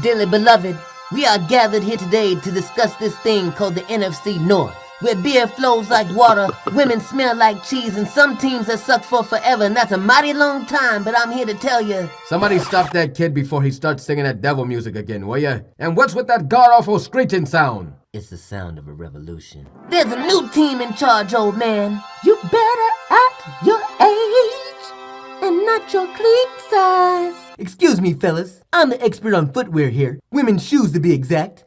Dearly beloved, we are gathered here today to discuss this thing called the NFC North, where beer flows like water, women smell like cheese, and some teams are sucked for forever, and that's a mighty long time, but I'm here to tell you. Somebody stop that kid before he starts singing that devil music again, will ya? And what's with that god-awful screeching sound? It's the sound of a revolution. There's a new team in charge, old man. You better act your age and not your clique size. Excuse me, fellas. I'm the expert on footwear here. Women's shoes, to be exact.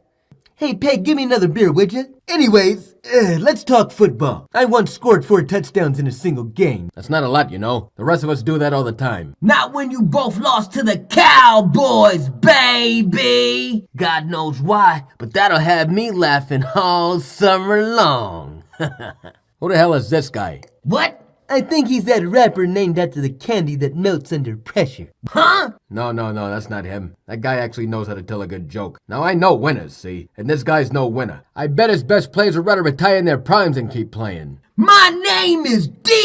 Hey, Peg, give me another beer, would you? Anyways, let's talk football. I once scored 4 touchdowns in a single game. That's not a lot, you know. The rest of us do that all the time. Not when you both lost to the Cowboys, baby! God knows why, but that'll have me laughing all summer long. Who the hell is this guy? What? I think he's that rapper named after the candy that melts under pressure. Huh? No, that's not him. That guy actually knows how to tell a good joke. Now, I know winners, see? And this guy's no winner. I bet his best players would rather retire in their primes than keep playing. My name is Detroit!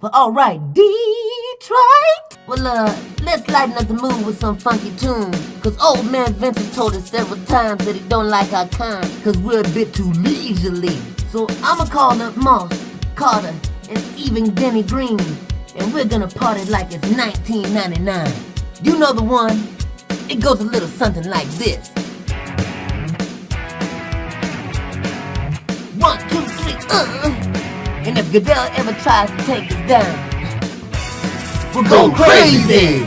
Well, alright, Detroit! Well, let's lighten up the mood with some funky tunes. Cause old man Vincent told us several times that he don't like our kind. Cause we're a bit too leisurely. So I'ma call up Moss, Carter, and even Denny Green. And we're gonna party like it's 1999. You know the one? It goes a little something like this. 1, 2, 3, And if Goodell ever tries to take us down, we'll go crazy!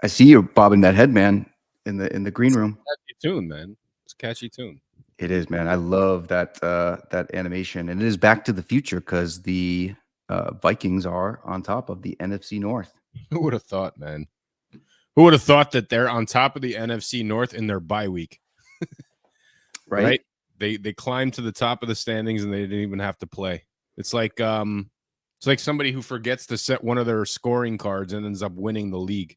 I see you bobbing that head, man, in the green room. Catchy tune, man. It's a catchy tune. It is, man. I love that that animation, and it is Back to the Future because the Vikings are on top of the NFC North. Who would have thought, man? Who would have thought that they're on top of the NFC North in their bye week? Right? They climbed to the top of the standings and they didn't even have to play. It's like somebody who forgets to set one of their scoring cards and ends up winning the league.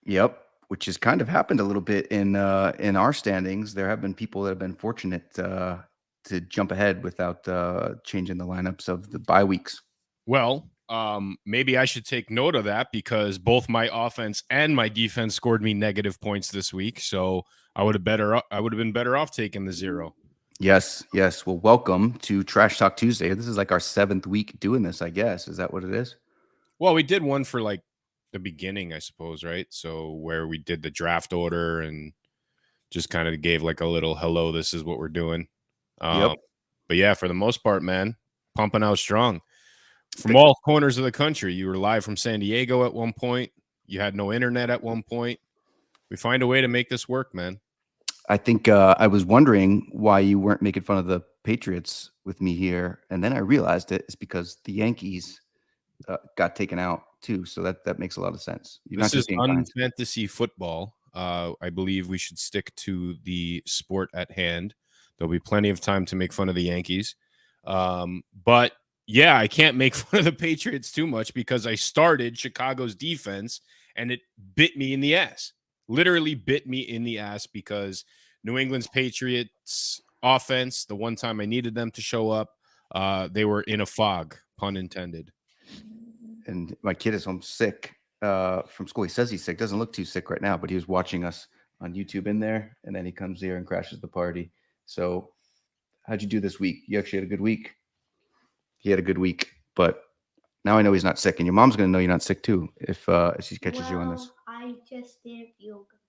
Yep, which has kind of happened a little bit in our standings. There have been people that have been fortunate to jump ahead without changing the lineups of the bye weeks. Well, maybe I should take note of that because both my offense and my defense scored me negative points this week. So I would have been better off taking the 0. Yes. Well, welcome to Trash Talk Tuesday. This is like our 7th week doing this, I guess. Is that what it is? Well, we did one for like the beginning, I suppose, right? So where we did the draft order and just kind of gave like a little hello, this is what we're doing. Yep. But yeah, for the most part, man, pumping out strong from all corners of the country. You were live from San Diego at one point. You had no internet at one point. We find a way to make this work, man. I think I was wondering why you weren't making fun of the Patriots with me here, and then I realized it's because the Yankees got taken out too. So that makes a lot of sense. This is UNfantasy football. I believe we should stick to the sport at hand. There'll be plenty of time to make fun of the Yankees. But yeah, I can't make fun of the Patriots too much because I started Chicago's defense and it bit me in the ass. Literally bit me in the ass because New England's Patriots offense, the one time I needed them to show up, they were in a fog, pun intended. And my kid is home sick from school. He says he's sick. Doesn't look too sick right now, but he was watching us on YouTube in there, and then he comes here and crashes the party. So how'd you do this week? You actually had a good week. He had a good week, but now I know he's not sick, and your mom's going to know you're not sick too if she catches you on this. I just didn't feel good.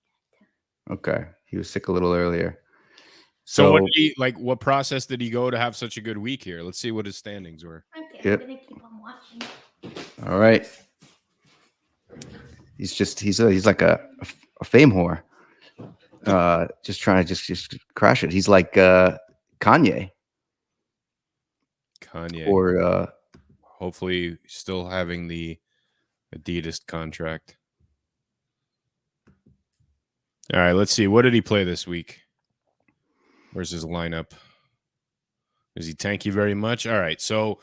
Okay. He was sick a little earlier. So what process did he go to have such a good week here? Let's see what his standings were. Okay, Yep. I'm going to keep on watching. All right. He's like a fame whore. Just trying to just crash it. He's like Kanye. Or hopefully still having the Adidas contract. All right, let's see. What did he play this week? Where's his lineup? Does he thank you very much? All right, so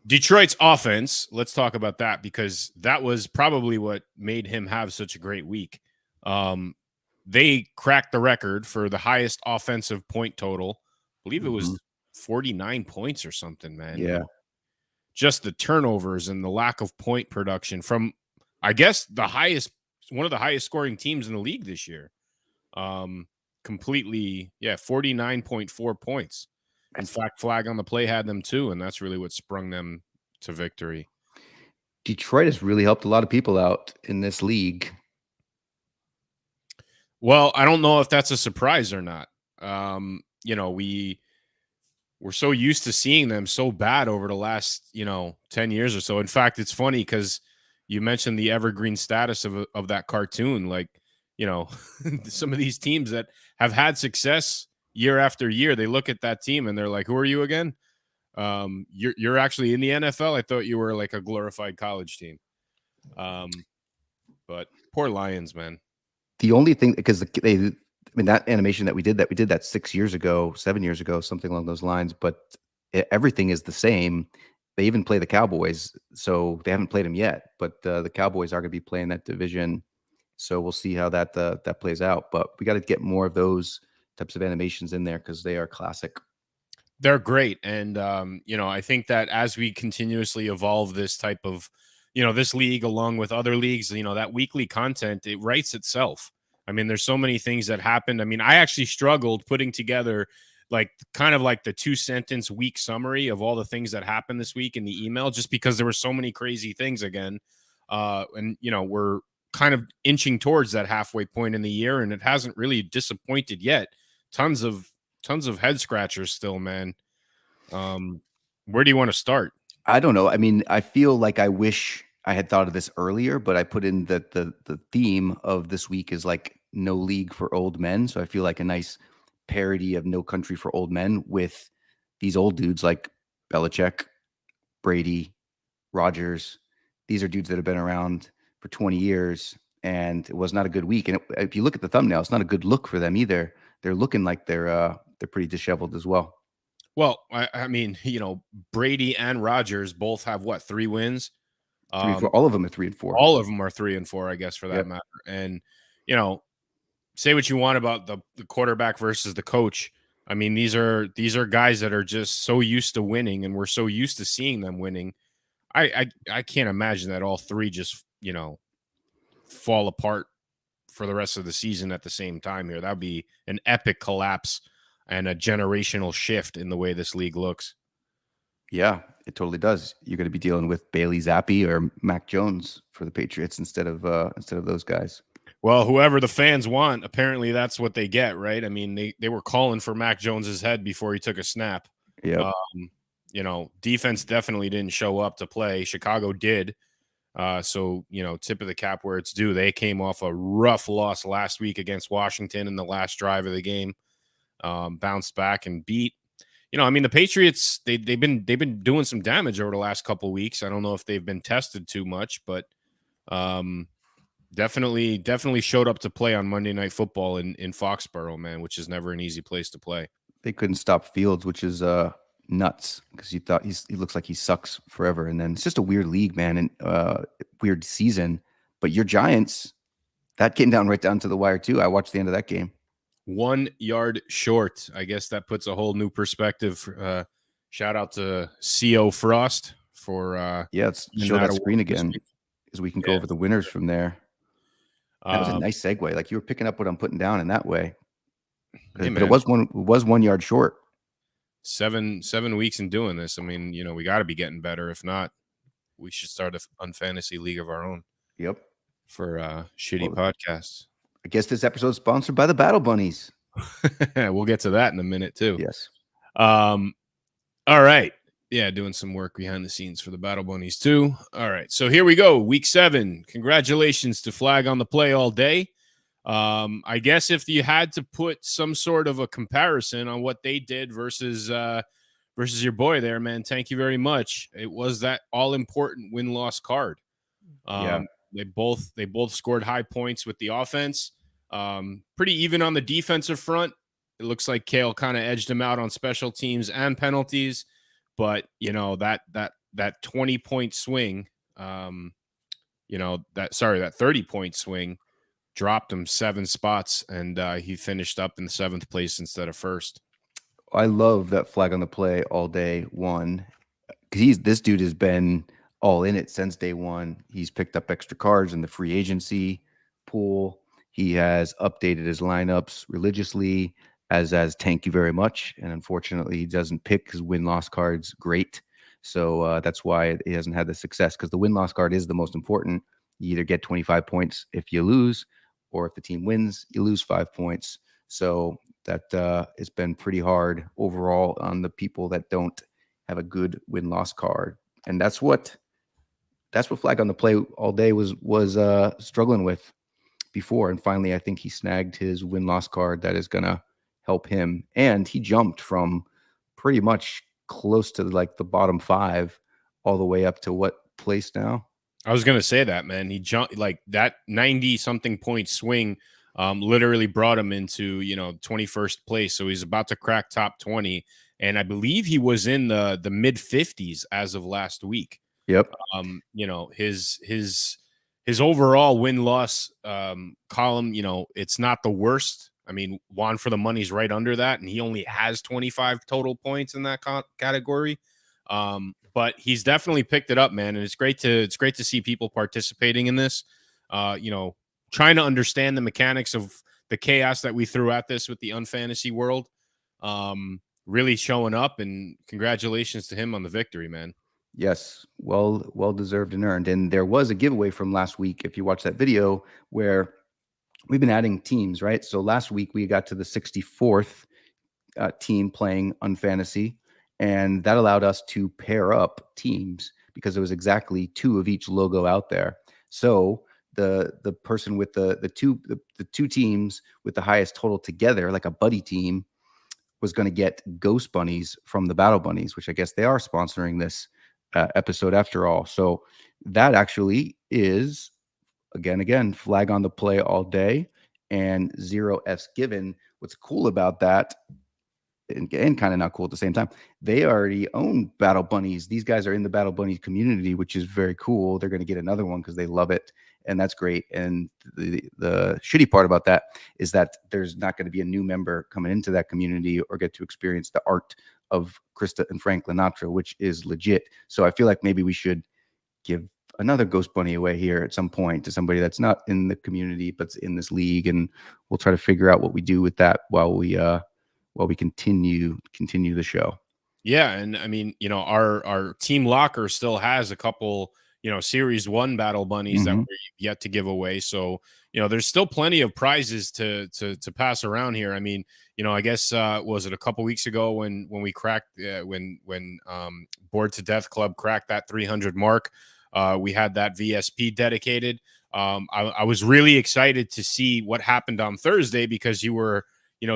Detroit's offense, let's talk about that because that was probably what made him have such a great week. They cracked the record for the highest offensive point total. I believe it was 49 points or something, man. Yeah. Like, just the turnovers and the lack of point production from, I guess, one of the highest scoring teams in the league this year. Completely, 49.4 points. In fact, flag on the play had them too, and that's really what sprung them to victory. Detroit has really helped a lot of people out in this league. Well, I don't know if that's a surprise or not. We're so used to seeing them so bad over the last, 10 years or so. In fact, it's funny because you mentioned the evergreen status of that cartoon. Like, some of these teams that have had success year after year, they look at that team and they're like, who are you again? You're actually in the NFL. I thought you were like a glorified college team. But poor Lions, man. The only thing, because that animation that we did that 6 years ago, 7 years ago, something along those lines, but everything is the same. They even play the Cowboys, so they haven't played them yet, but the Cowboys are going to be playing that division, so we'll see how that plays out. But we got to get more of those types of animations in there because they are classic. They're great, and I think that as we continuously evolve this type of, this league along with other leagues, that weekly content, it writes itself. I mean, there's so many things that happened. I mean, I actually struggled putting together kind of like the 2-sentence week summary of all the things that happened this week in the email, just because there were so many crazy things again. And we're kind of inching towards that halfway point in the year, and it hasn't really disappointed yet. Tons of head scratchers still, man. Where do you want to start? I don't know. I mean, I feel like I wish I had thought of this earlier, but I put in that the theme of this week is like no league for old men. So I feel like a nice parody of No Country for Old Men with these old dudes like Belichick, Brady, Rodgers. These are dudes that have been around for 20 years, and it was not a good week. And if you look at the thumbnail, it's not a good look for them either. They're looking like they're pretty disheveled as well. Well, I mean, Brady and Rodgers both have 3 wins? 3 and 4. All of them are 3 and 4. All of them are 3 and 4, I guess, for that matter. And, say what you want about the quarterback versus the coach. I mean, these are guys that are just so used to winning, and we're so used to seeing them winning. I can't imagine that all 3 just, fall apart for the rest of the season at the same time here. That would be an epic collapse and a generational shift in the way this league looks. Yeah, it totally does. You're going to be dealing with Bailey Zappi or Mac Jones for the Patriots instead of those guys. Well, whoever the fans want, apparently that's what they get, right? I mean, they were calling for Mac Jones's head before he took a snap. Yeah. Defense definitely didn't show up to play. Chicago did. So, tip of the cap where it's due. They came off a rough loss last week against Washington in the last drive of the game. Bounced back and beat. The Patriots, they've been doing some damage over the last couple of weeks. I don't know if they've been tested too much, but definitely showed up to play on Monday Night Football in Foxborough, man, which is never an easy place to play. They couldn't stop Fields, which is nuts because you thought he looks like he sucks forever. And then it's just a weird league, man, and weird season. But your Giants, that came right down to the wire too. I watched the end of that game. 1 yard short. I guess that puts a whole new perspective. Shout out to CO Frost for let's show that screen again because we can go over the winners from there. That was a nice segue. Like you were picking up what I'm putting down in that way. But it was 1 yard short. 7 weeks in doing this. I mean, we got to be getting better. If not, we should start a UNfantasy league of our own. Yep. For shitty podcasts. I guess this episode is sponsored by the Battle Bunnies. We'll get to that in a minute too. Yes. All right. Yeah, doing some work behind the scenes for the Battle Bunnies too. All right. So here we go. Week 7. Congratulations to Flag on the Play all day. I guess if you had to put some sort of a comparison on what they did versus your boy there, man, thank you very much. It was that all-important win-loss card. They both scored high points with the offense. Pretty even on the defensive front. It looks like Kale kind of edged him out on special teams and penalties, but that 20-point swing, that 30-point swing dropped him 7 spots, and he finished up in 7th place instead of 1st. I love that flag on the play all day one, because this dude has been all in it since day one. He's picked up extra cards in the free agency pool. He has updated his lineups religiously, as thank you very much. And unfortunately, he doesn't pick his win-loss cards great. So that's why he hasn't had the success, because the win-loss card is the most important. You either get 25 points if you lose, or if the team wins, you lose 5 points. So that it's been pretty hard overall on the people that don't have a good win-loss card. And that's what flag on the play all day was struggling with before. And finally, I think he snagged his win-loss card that is going to help him. And he jumped from pretty much close to like the bottom 5 all the way up to what place now? I was gonna say that, man. He jumped like that 90-something point swing. Literally brought him into 21st place. So he's about to crack top 20, and I believe he was in the mid 50s as of last week. Yep. His overall win-loss column, it's not the worst. I mean, Juan for the money's right under that, and he only has 25 total points in that category. But he's definitely picked it up, man, and it's great to see people participating in this. Trying to understand the mechanics of the chaos that we threw at this with the UNfantasy world. Really showing up, and congratulations to him on the victory, man. Yes, well deserved and earned. And there was a giveaway from last week, if you watch that video, where we've been adding teams, right? So last week we got to the 64th team playing UNfantasy, and that allowed us to pair up teams because there was exactly 2 of each logo out there. So the person with the two teams with the highest total together, like a buddy team, was going to get Ghost Bunnies from the Battle Bunnies, which I guess they are sponsoring this episode after all. So that actually is again flag on the play all day and 0 F's given. What's cool about that, and kind of not cool at the same time, they already own Battle Bunnies. These guys are in the Battle Bunnies community, which is very cool. They're going to get another one because they love it, and that's great. And the shitty part about that is that there's not going to be a new member coming into that community or get to experience the art of Krista and Frank Linatra, which is legit. So I feel like maybe we should give another Ghost Bunny away here at some point to somebody that's not in the community but's in this league, and we'll try to figure out what we do with that while we continue the show. Yeah, and I mean, our team locker still has a couple, Series 1 Battle Bunnies that we're yet to give away. So, there's still plenty of prizes to pass around here. I mean, I guess was it a couple weeks ago when we cracked when Bored to Death Club cracked that 300 mark, we had that VSP dedicated. I was really excited to see what happened on Thursday because you were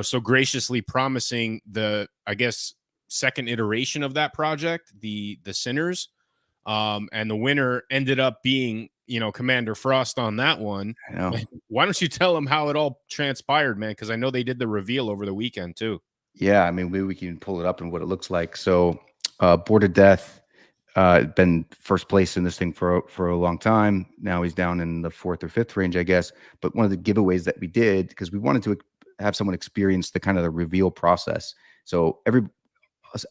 so graciously promising the, I guess, second iteration of that project, the Sinners, and the winner ended up being, Commander Frost on that one. I know. Why don't you tell them how it all transpired, man? Because I know they did the reveal over the weekend too. Yeah, I mean, maybe we can pull it up and what it looks like. So, Bored to Death, been first place in this thing for a long time. Now he's down in the 4th or 5th range, I guess. But one of the giveaways that we did, because we wanted to have someone experience the kind of the reveal process. So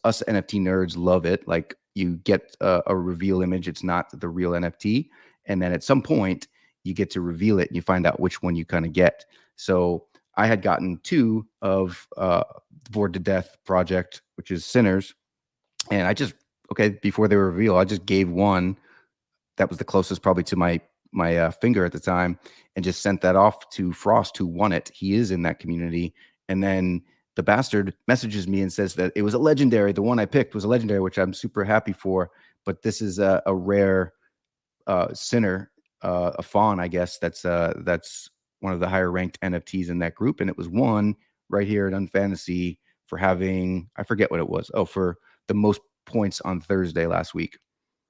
us NFT nerds love it. Like, you get a reveal image. It's not the real NFT. And then at some point you get to reveal it and you find out which one you kind of get. So I had gotten 2 of the Bored to Death project, which is Sinners. And before they were revealed, I just gave one that was the closest probably to my finger at the time, and just sent that off to Frost, who won it. He is in that community. And then the bastard messages me and says that it was a legendary. The one I picked was a legendary, which I'm super happy for. But this is a rare Sinner, a fawn, I guess. That's one of the higher ranked NFTs in that group. And it was won right here at UNfantasy for having, I forget what it was. Oh, for the most points on Thursday last week.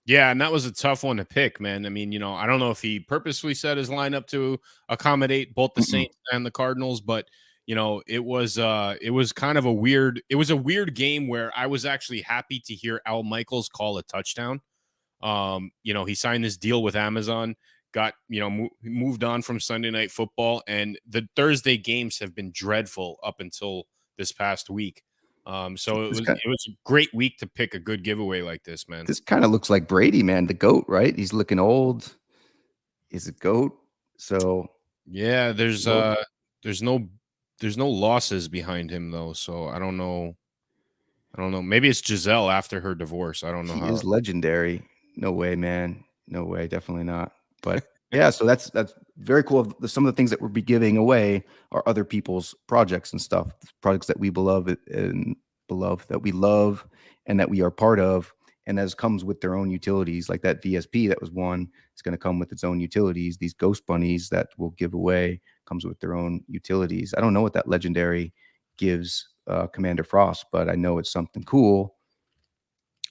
Yeah, and that was a tough one to pick, man. I mean, I don't know if he purposely set his lineup to accommodate both the Saints and the Cardinals, but it was kind of a weird game where I was actually happy to hear Al Michaels call a touchdown. He signed this deal with Amazon, got, moved on from Sunday Night Football, and the Thursday games have been dreadful up until this past week. So This it was a great week to pick a good giveaway like this, man. This kind of looks like Brady, man, the GOAT, right? He's looking old. He's a GOAT. So Yeah, well, there's no losses behind him though, so I don't know. I don't know. Maybe it's Giselle after her divorce. I don't know he how. is legendary. No way, man. No way. Definitely not. But yeah, so that's very cool. Some of the things that we'll be giving away are other people's projects and stuff, projects that we that we love and that we are part of. And as comes with their own utilities, like that VSP that was one, it's going to come with its own utilities. These ghost bunnies that we'll give away comes with their own utilities. I don't know what that legendary gives Commander Frost, but I know it's something cool.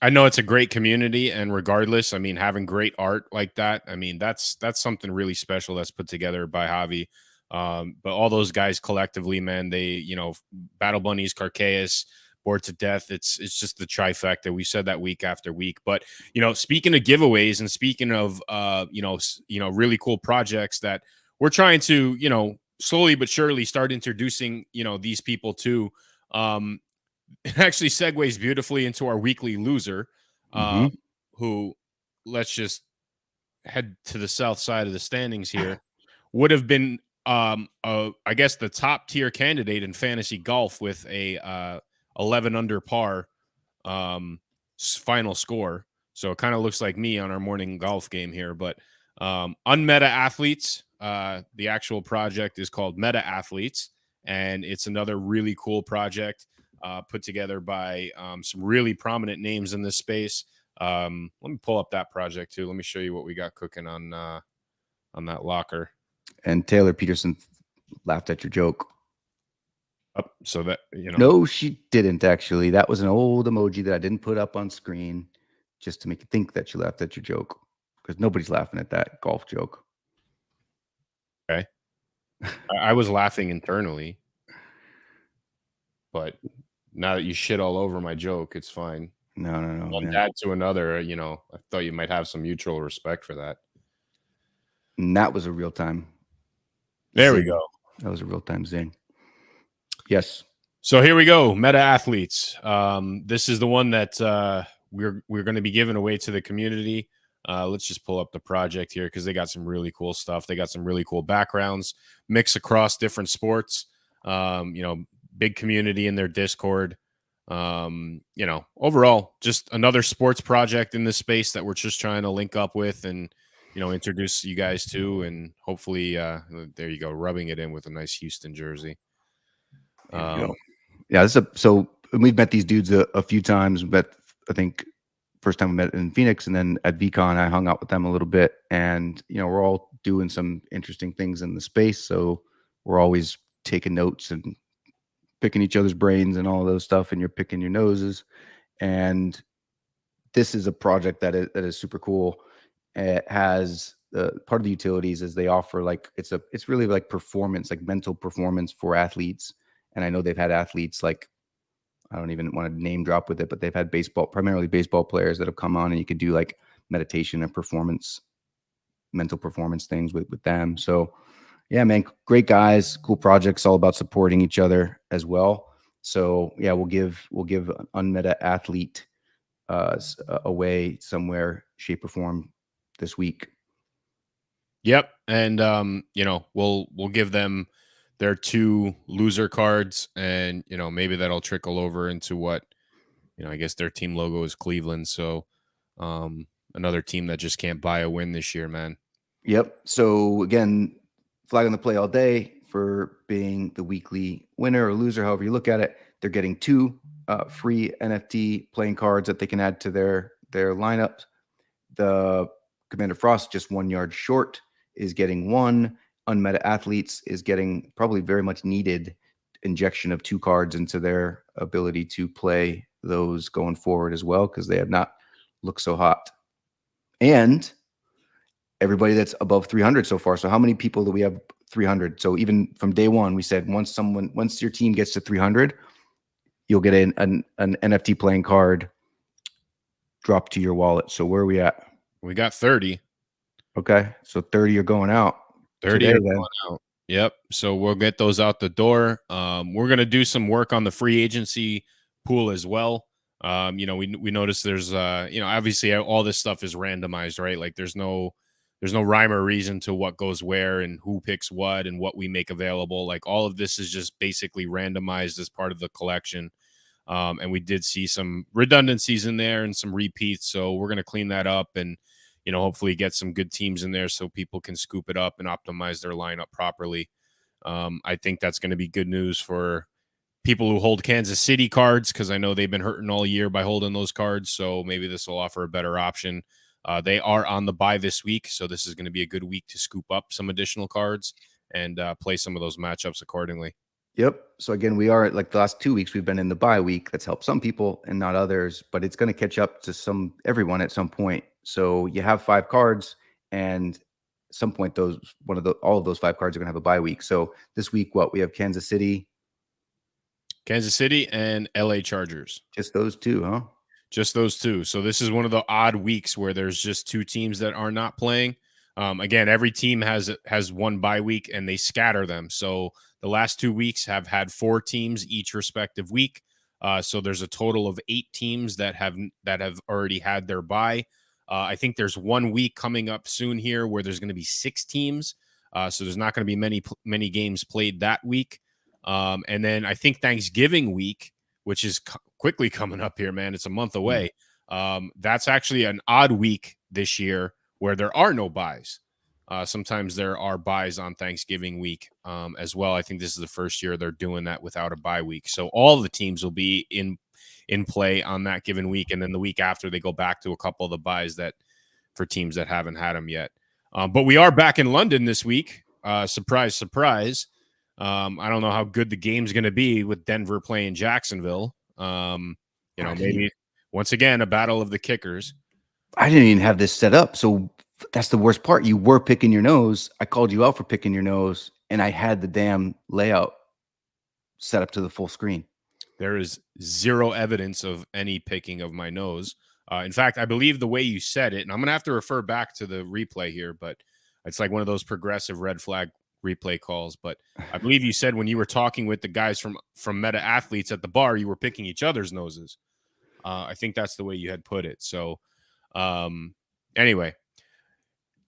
I know it's a great community, and regardless, I mean, having great art like that, I mean, that's something really special that's put together by Javi. But all those guys collectively, man, they, Battle Bunnies, Carcaeus, Bored to Death. It's just the trifecta. We said that week after week. But speaking of giveaways and speaking of really cool projects that we're trying to slowly but surely start introducing these people to. It actually segues beautifully into our weekly loser, Mm-hmm. who, let's just head to the south side of the standings here, would have been, I guess, the top tier candidate in fantasy golf with a 11 under par final score. So it kind of looks like me on our morning golf game here. But Unmeta Athletes, the actual project is called Meta Athletes, and it's another really cool project. Put together by some really prominent names in this space. Let me pull up that project too. Let me show you what we got cooking on that locker. And Taylor Peterson laughed at your joke. So that No, she didn't actually. That was an old emoji that I didn't put up on screen just to make you think that she laughed at your joke, because nobody's laughing at that golf joke. Okay. I was laughing internally, but now that you shit all over my joke, it's fine. No. One dad to another, I thought you might have some mutual respect for that. And that was a real time. There zing. we go. That was a real time zing. Yes. So here we go. Meta Athletes. This is the one that we're going to be giving away to the community. Let's just pull up the project here because they got some really cool stuff. They got some really cool backgrounds, mix across different sports. Big community in their Discord. Overall, just another sports project in this space that we're just trying to link up with and introduce you guys to, and hopefully, there you go, rubbing it in with a nice Houston jersey. Yeah, so we've met these dudes a few times. But I think first time we met in Phoenix, and then at VCon, I hung out with them a little bit, and we're all doing some interesting things in the space. So we're always taking notes and picking each other's brains and all those stuff, and you're picking your noses. And this is a project that is super cool. It has part of the utilities is they offer it's really like performance, like mental performance for athletes. And I know they've had athletes like, I don't even want to name drop with it, but they've had primarily baseball players that have come on, and you could do like meditation and mental performance things with them. So yeah, man, great guys, cool projects, all about supporting each other as well. So yeah, we'll give an Unmeta Athlete away somewhere, shape or form this week. Yep, and we'll give them their 2 loser cards, and maybe that'll trickle over into what I guess their team logo is Cleveland. So another team that just can't buy a win this year, man. Yep. So again, flag on the play all day for being the weekly winner or loser, however you look at it. They're getting 2 free NFT playing cards that they can add to their lineup. The Commander Frost, just 1 yard short, is getting 1. Unmeta Athletes is getting probably very much needed injection of 2 cards into their ability to play those going forward as well, because they have not looked so hot. And everybody that's above 300 so far. So how many people do we have 300? So even from day one, we said once your team gets to 300, you'll get an NFT playing card dropped to your wallet. So where are we at? We got 30. Okay, so 30 are going out. 30 today, are going out. Yep. So we'll get those out the door. We're going to do some work on the free agency pool as well. We noticed there's obviously all this stuff is randomized, right? Like there's no rhyme or reason to what goes where and who picks what and what we make available. Like all of this is just basically randomized as part of the collection. And we did see some redundancies in there and some repeats. So we're going to clean that up and, hopefully get some good teams in there so people can scoop it up and optimize their lineup properly. I think that's going to be good news for people who hold Kansas City cards, because I know they've been hurting all year by holding those cards. So maybe this will offer a better option. They are on the bye this week, so this is going to be a good week to scoop up some additional cards and play some of those matchups accordingly. Yep. So again, we are like the last 2 weeks we've been in the bye week. That's helped some people and not others, but it's going to catch up to everyone at some point. So you have 5 cards, and at some point all of those 5 cards are going to have a bye week. So this week, we have Kansas City and LA Chargers. Just those 2, huh? Just those 2. So this is one of the odd weeks where there's just 2 teams that are not playing. Again, every team has one bye week and they scatter them. So the last 2 weeks have had 4 teams each respective week. So there's a total of 8 teams that have already had their bye. I think there's 1 week coming up soon here where there's going to be 6 teams. So there's not going to be many games played that week. And then I think Thanksgiving week, which is quickly coming up here, man. It's a month away. That's actually an odd week this year where there are no buys. Sometimes there are buys on Thanksgiving week as well. I think this is the first year they're doing that without a bye week. So all the teams will be in play on that given week. And then the week after, they go back to a couple of the buys for teams that haven't had them yet. But we are back in London this week. Surprise, surprise. I don't know how good the game's going to be with Denver playing Jacksonville. Maybe once again, a battle of the kickers. I didn't even have this set up. So that's the worst part. You were picking your nose. I called you out for picking your nose, and I had the damn layout set up to the full screen. There is zero evidence of any picking of my nose. In fact, I believe the way you said it, and I'm going to have to refer back to the replay here, but it's like one of those progressive red flag replay calls. But I believe you said when you were talking with the guys from Meta Athletes at the bar, you were picking each other's noses. I think that's the way you had put it. So anyway,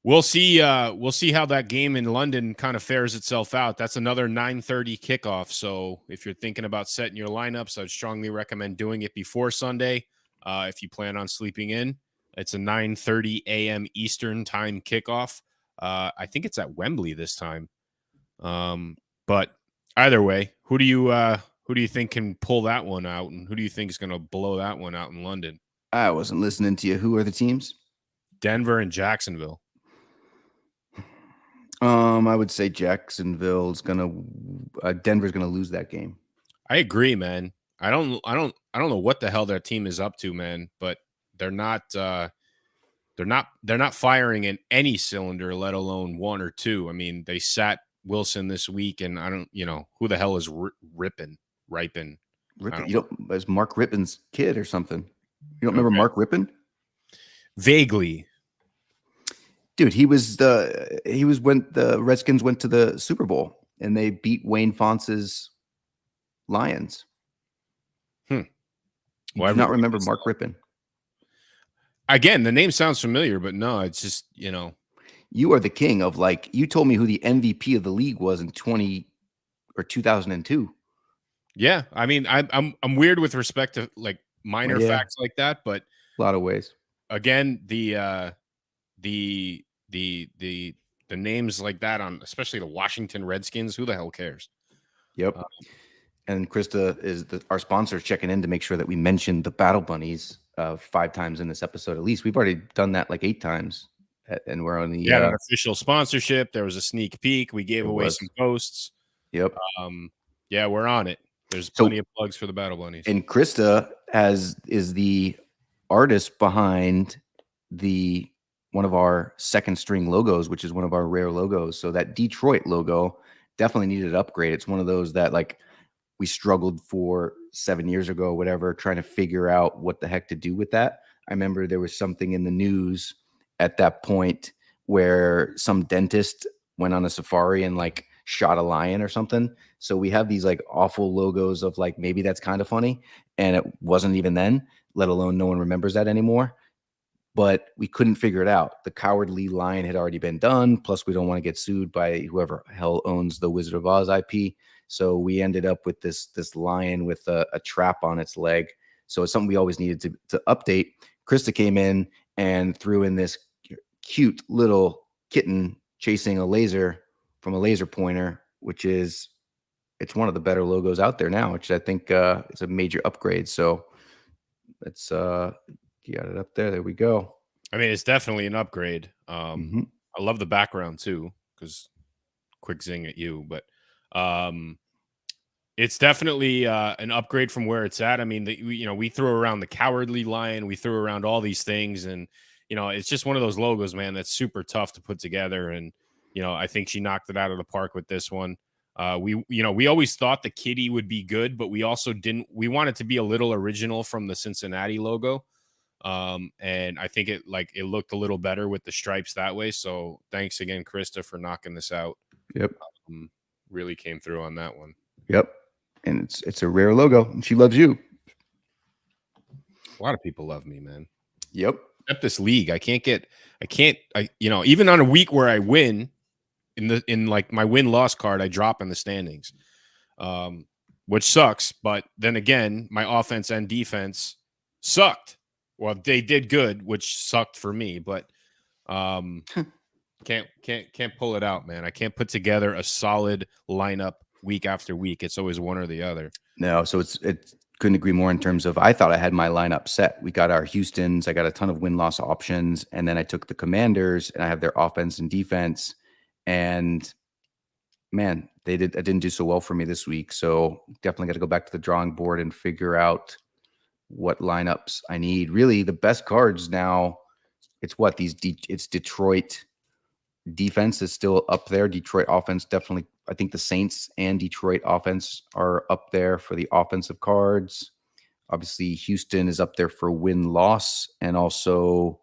we'll see how that game in London kind of fares itself out. That's another 9:30 kickoff. So if you're thinking about setting your lineups, I'd strongly recommend doing it before Sunday. If you plan on sleeping in, it's a 9:30 a.m. Eastern time kickoff. I think it's at Wembley this time. But either way, who do you think can pull that one out, and who do you think is going to blow that one out in London? I wasn't listening to you. Who are the teams? Denver and Jacksonville. I would say Denver's gonna lose that game. I agree, man. I don't know what the hell their team is up to, man, but they're not firing in any cylinder, let alone one or two. I mean, they sat Wilson this week, and I don't, who the hell is Rippin? As Mark Rippin's kid or something. You don't remember Mark Rippin? Vaguely. Dude, he was when the Redskins went to the Super Bowl and they beat Wayne Fontz's Lions. Well, I do not remember Mark Rippin. Again, the name sounds familiar, but no, it's just, You are the king of you told me who the MVP of the league was in 2002. Yeah, I mean, I'm weird with respect to minor facts like that, but a lot of ways. Again, the names like that on especially the Washington Redskins, who the hell cares? Yep. And Krista is our sponsor, checking in to make sure that we mentioned the Battle Bunnies 5 times in this episode. At least we've already done that 8 times, and we're on the an official sponsorship. There was a sneak peek. We gave away some posts. Yep. We're on it. There's plenty of plugs for the Battle Bunnies. And Krista is the artist behind one of our second string logos, which is one of our rare logos. So that Detroit logo definitely needed an upgrade. It's one of those that we struggled for 7 years ago, whatever, trying to figure out what the heck to do with that. I remember there was something in the news at that point where some dentist went on a safari and shot a lion or something. So we have these like awful logos of like, maybe that's kind of funny. And it wasn't even then, let alone no one remembers that anymore. But we couldn't figure it out. The Cowardly Lion had already been done. Plus, we don't want to get sued by whoever hell owns the Wizard of Oz IP. So we ended up with this lion with a trap on its leg. So it's something we always needed to update. Krista came in and threw in this cute little kitten chasing a laser from a laser pointer, which is, it's one of the better logos out there now, which I think is a major upgrade. So it's got it up there. There we go. I mean, it's definitely an upgrade. Mm-hmm. I love the background too, because quick zing at you, but it's definitely an upgrade from where it's at. I mean, we threw around the Cowardly Lion, we threw around all these things, and it's just one of those logos, man, that's super tough to put together. And I think she knocked it out of the park with this one. We always thought the kitty would be good, but we also didn't. We wanted to be a little original from the Cincinnati logo. And I think it looked a little better with the stripes that way. So thanks again, Krista, for knocking this out. Yep. Really came through on that one. Yep. And it's a rare logo, and she loves you. A lot of people love me, man. Yep. Except this league. Even on a week where I win in like my win-loss card, I drop in the standings. Which sucks. But then again, my offense and defense sucked. Well, they did good, which sucked for me, but can't pull it out, man. I can't put together a solid lineup week after week. It's always one or the other. No, so it couldn't agree more in terms of, I thought I had my lineup set. We got our Houstons, I got a ton of win-loss options, and then I took the Commanders and I have their offense and defense. And man, I didn't do so well for me this week. So definitely got to go back to the drawing board and figure out what lineups I need. Really, the best cards now, it's Detroit defense is still up there. Detroit offense, definitely. I think the Saints and Detroit offense are up there for the offensive cards. Obviously, Houston is up there for win-loss, and also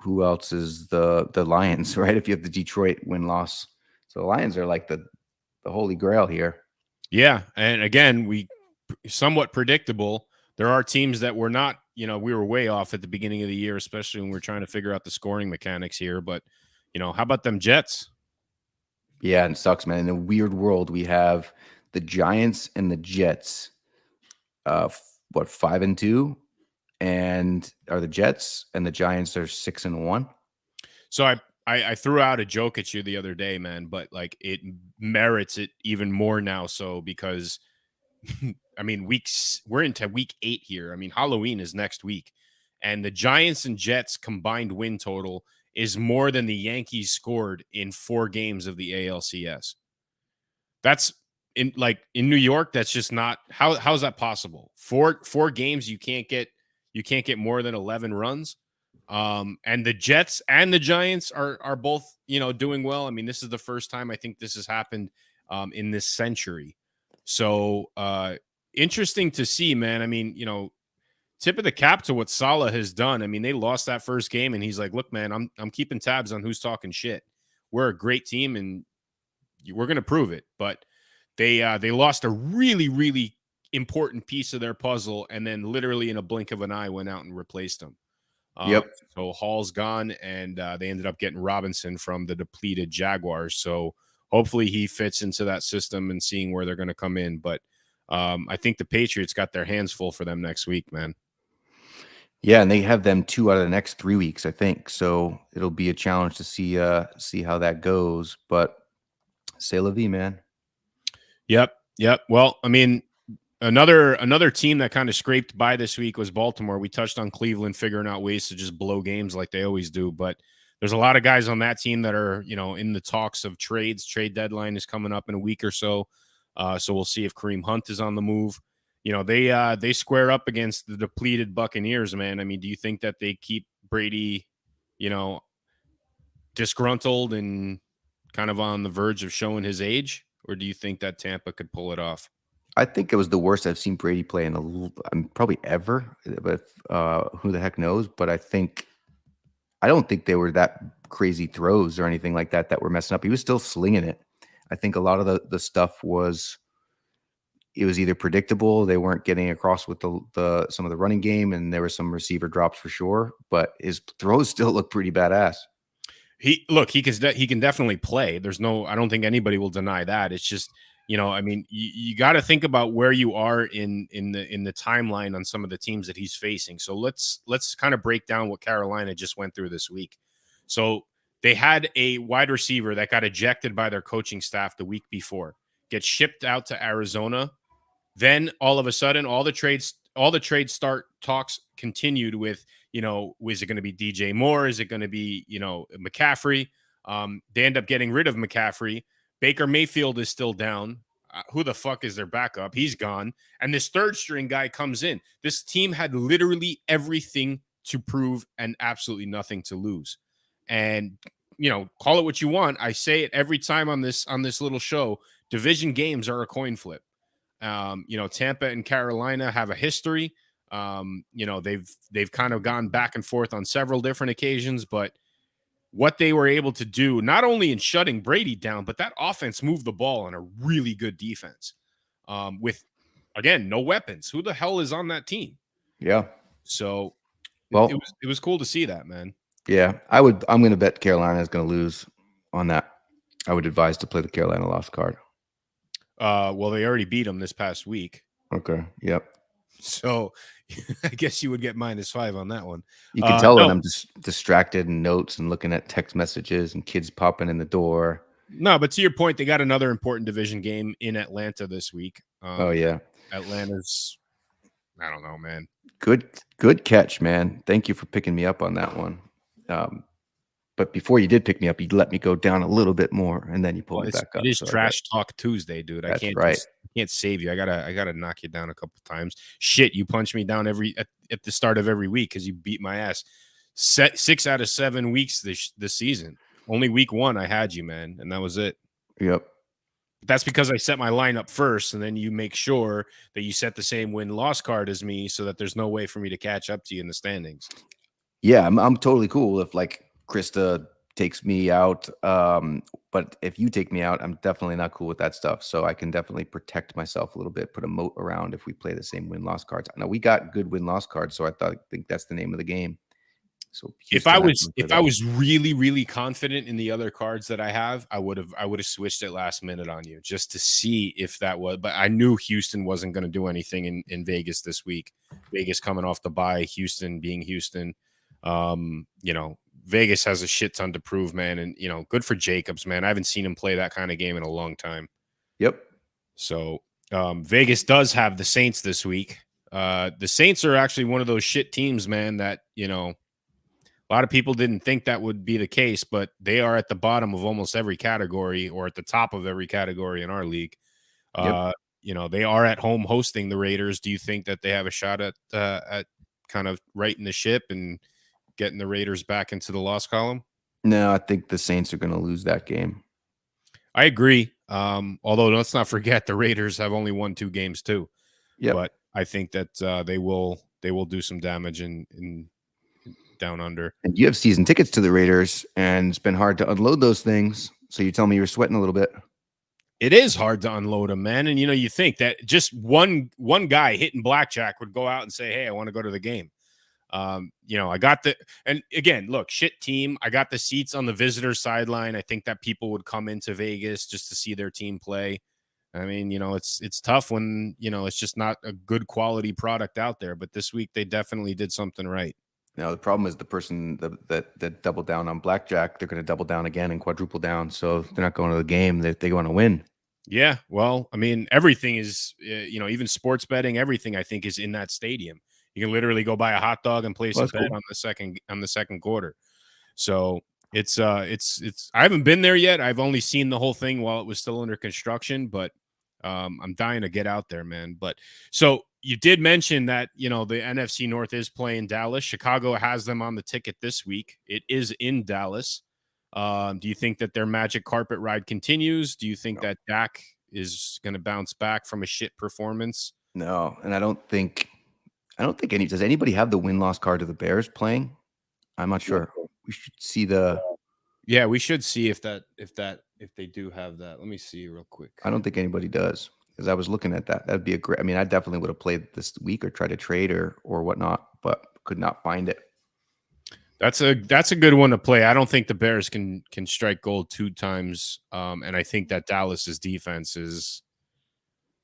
who else is the Lions, right? If you have the Detroit win-loss. So the Lions are like the holy grail here. Yeah, and again, we somewhat predictable. There are teams that were not, we were way off at the beginning of the year, especially when we're trying to figure out the scoring mechanics here. But, how about them Jets? Yeah, and it sucks, man. In a weird world, we have the Giants and the Jets, 5-2, and are the Jets, and the Giants are 6-1. So I threw out a joke at you the other day, man, but like it merits it even more now. So because I mean, we're into week 8 here. I mean, Halloween is next week, and the Giants and Jets combined win total is more than the Yankees scored in 4 games of the ALCS. That's in New York. That's just not how's that possible? 4 games you can't get more than 11 runs. And the Jets and the Giants are both doing well. I mean, this is the first time I think this has happened in this century. So interesting to see, man. I mean, tip of the cap to what Saleh has done. I mean, they lost that first game, and he's like, "Look, man, I'm keeping tabs on who's talking shit. We're a great team, and we're going to prove it." But they lost a really, really important piece of their puzzle, and then literally in a blink of an eye went out and replaced them. Yep. So Hall's gone, and they ended up getting Robinson from the depleted Jaguars. So hopefully he fits into that system and seeing where they're going to come in. But I think the Patriots got their hands full for them next week, man. Yeah, and they have them 2 out of the next 3 weeks, I think. So it'll be a challenge to see how that goes. But c'est la vie, man. Yep. Well, I mean, another team that kind of scraped by this week was Baltimore. We touched on Cleveland figuring out ways to just blow games like they always do, but there's a lot of guys on that team that are, in the talks of trades. Trade deadline is coming up in a week or so. So we'll see if Kareem Hunt is on the move. They square up against the depleted Buccaneers, man. I mean, do you think that they keep Brady, disgruntled and kind of on the verge of showing his age? Or do you think that Tampa could pull it off? I think it was the worst I've seen Brady play in probably ever, but who the heck knows? But I don't think they were that crazy throws or anything like that were messing up. He was still slinging it. I think a lot of the stuff was either predictable, they weren't getting across with the some of the running game, and there were some receiver drops for sure, but his throws still look pretty badass. He can definitely play. I don't think anybody will deny that. It's just, I mean, you got to think about where you are in the timeline on some of the teams that he's facing. So let's kind of break down what Carolina just went through this week. So they had a wide receiver that got ejected by their coaching staff the week before, gets shipped out to Arizona. Then all of a sudden, all the trade start talks continued with, is it going to be DJ Moore? Is it going to be, McCaffrey? They end up getting rid of McCaffrey. Baker Mayfield is still down. Who the fuck is their backup? He's gone. And this third string guy comes in. This team had literally everything to prove and absolutely nothing to lose. And, call it what you want. I say it every time on this little show. Division games are a coin flip. Tampa and Carolina have a history. They've kind of gone back and forth on several different occasions, but what they were able to do, not only in shutting Brady down, but that offense moved the ball on a really good defense. With, again, no weapons. Who the hell is on that team? Yeah. So, well, it was cool to see that, man. Yeah, I'm going to bet Carolina is going to lose on that. I would advise to play the Carolina lost card. Well, they already beat them this past week. Okay. Yep. So I guess you would get -5 on that one. You can tell when I'm just distracted and notes and looking at text messages and kids popping in the door. No, but to your point, they got another important division game in Atlanta this week. Oh yeah, Atlanta's. I don't know, man. Good catch, man. Thank you for picking me up on that one. But before you did pick me up, you let me go down a little bit more, and then you pulled me back up. It is Trash Talk Tuesday, dude. That's I can't save you. I gotta knock you down a couple times. Shit, you punch me down at the start of every week because you beat my ass. 6 out of 7 weeks this season. Only week 1 I had you, man, and that was it. Yep. That's because I set my lineup first, and then you make sure that you set the same win-loss card as me, so that there's no way for me to catch up to you in the standings. Yeah, I'm totally cool if like Krista takes me out. But if you take me out, I'm definitely not cool with that stuff. So I can definitely protect myself a little bit, put a moat around if we play the same win-loss cards. Now we got good win-loss cards, so I think that's the name of the game. So if I was really, really confident in the other cards that I have, I would have switched it last minute on you just to see if that was. But I knew Houston wasn't going to do anything in Vegas this week. Vegas coming off the bye, Houston being Houston. Vegas has a shit ton to prove, man, and good for Jacobs, man. I haven't seen him play that kind of game in a long time. Yep. So Vegas does have the Saints this week. The Saints are actually one of those shit teams, man, that a lot of people didn't think that would be the case, but they are at the bottom of almost every category, or at the top of every category in our league. Yep. They are at home hosting the Raiders. Do you think that they have a shot at kind of righting the ship and getting the Raiders back into the loss column? No, I think the Saints are going to lose that game. I agree. Although let's not forget the Raiders have only won 2 games too. Yeah, but I think that they will do some damage in down under. And you have season tickets to the Raiders, and it's been hard to unload those things. So you tell me you're sweating a little bit. It is hard to unload them, man. And you think that just one guy hitting blackjack would go out and say, "Hey, I want to go to the game." I got and again, look, shit team. I got the seats on the visitor sideline. I think that people would come into Vegas just to see their team play. I mean, it's tough when, it's just not a good quality product out there. But this week they definitely did something right. Now, the problem is the person that doubled down on blackjack, they're going to double down again and quadruple down. So they're not going to the game. They want to win. Yeah. Well, I mean, everything is, even sports betting, everything I think is in that stadium. You can literally go buy a hot dog and place a bet on the second quarter. So it's I haven't been there yet. I've only seen the whole thing while it was still under construction, but I'm dying to get out there, man. But so you did mention that, the NFC North is playing Dallas. Chicago has them on the ticket this week. It is in Dallas. Do you think that their magic carpet ride continues? Do you think that Dak is going to bounce back from a shit performance? No, and I don't think does anybody have the win-loss card of the Bears playing? I'm not sure. We should see Yeah, we should see if if they do have that. Let me see real quick. I don't think anybody does, because I was looking at that. That'd be a great. I mean, I definitely would have played this week or tried to trade or whatnot, but could not find it. That's a good one to play. I don't think the Bears can strike gold 2 times, and I think that Dallas's defense is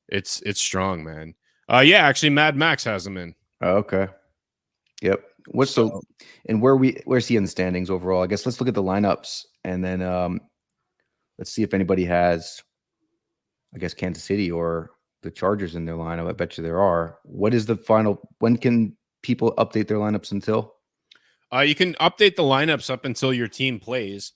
it's strong, man. Yeah, actually, Mad Max has them in. Oh, okay. Yep. What's so and where's he in the standings overall? I guess let's look at the lineups and then let's see if anybody has, I guess, Kansas City or the Chargers in their lineup. I bet you there are. What is the final? When can people update their lineups until? You can update the lineups up until your team plays.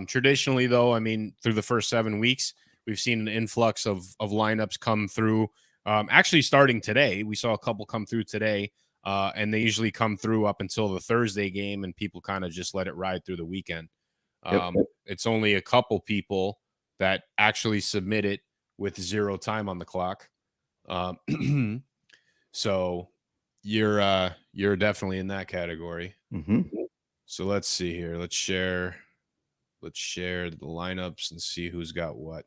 Traditionally, though, I mean, through the first 7 weeks, we've seen an influx of lineups come through. Actually, starting today, we saw a couple come through today, and they usually come through up until the Thursday game, and people kind of just let it ride through the weekend. Yep. It's only a couple people that actually submit it with 0 time on the clock. So you're definitely in that category. Mm-hmm. So let's see here. Let's share the lineups and see who's got what.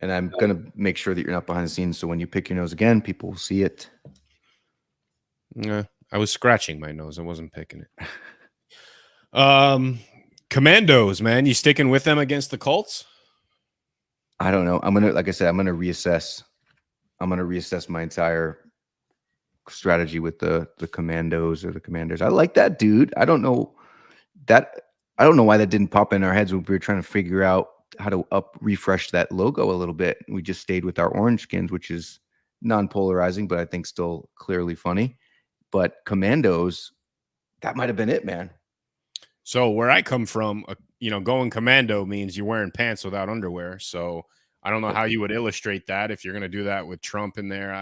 And I'm gonna make sure that you're not behind the scenes, so when you pick your nose again, people will see it. Yeah, I was scratching my nose. I wasn't picking it. Commandos, man, you sticking with them against the Colts? I don't know. I'm gonna, like I said, I'm gonna reassess my entire strategy with the Commandos or the Commanders. I like that, dude. I don't know why that didn't pop in our heads when we were trying to figure out how to refresh that logo a little bit. We just stayed with our orange skins, which is non-polarizing, but I think still clearly funny. But Commandos, that might have been it, man. So where I come from, going commando means you're wearing pants without underwear. So I don't know how you would illustrate that if you're going to do that with Trump in there.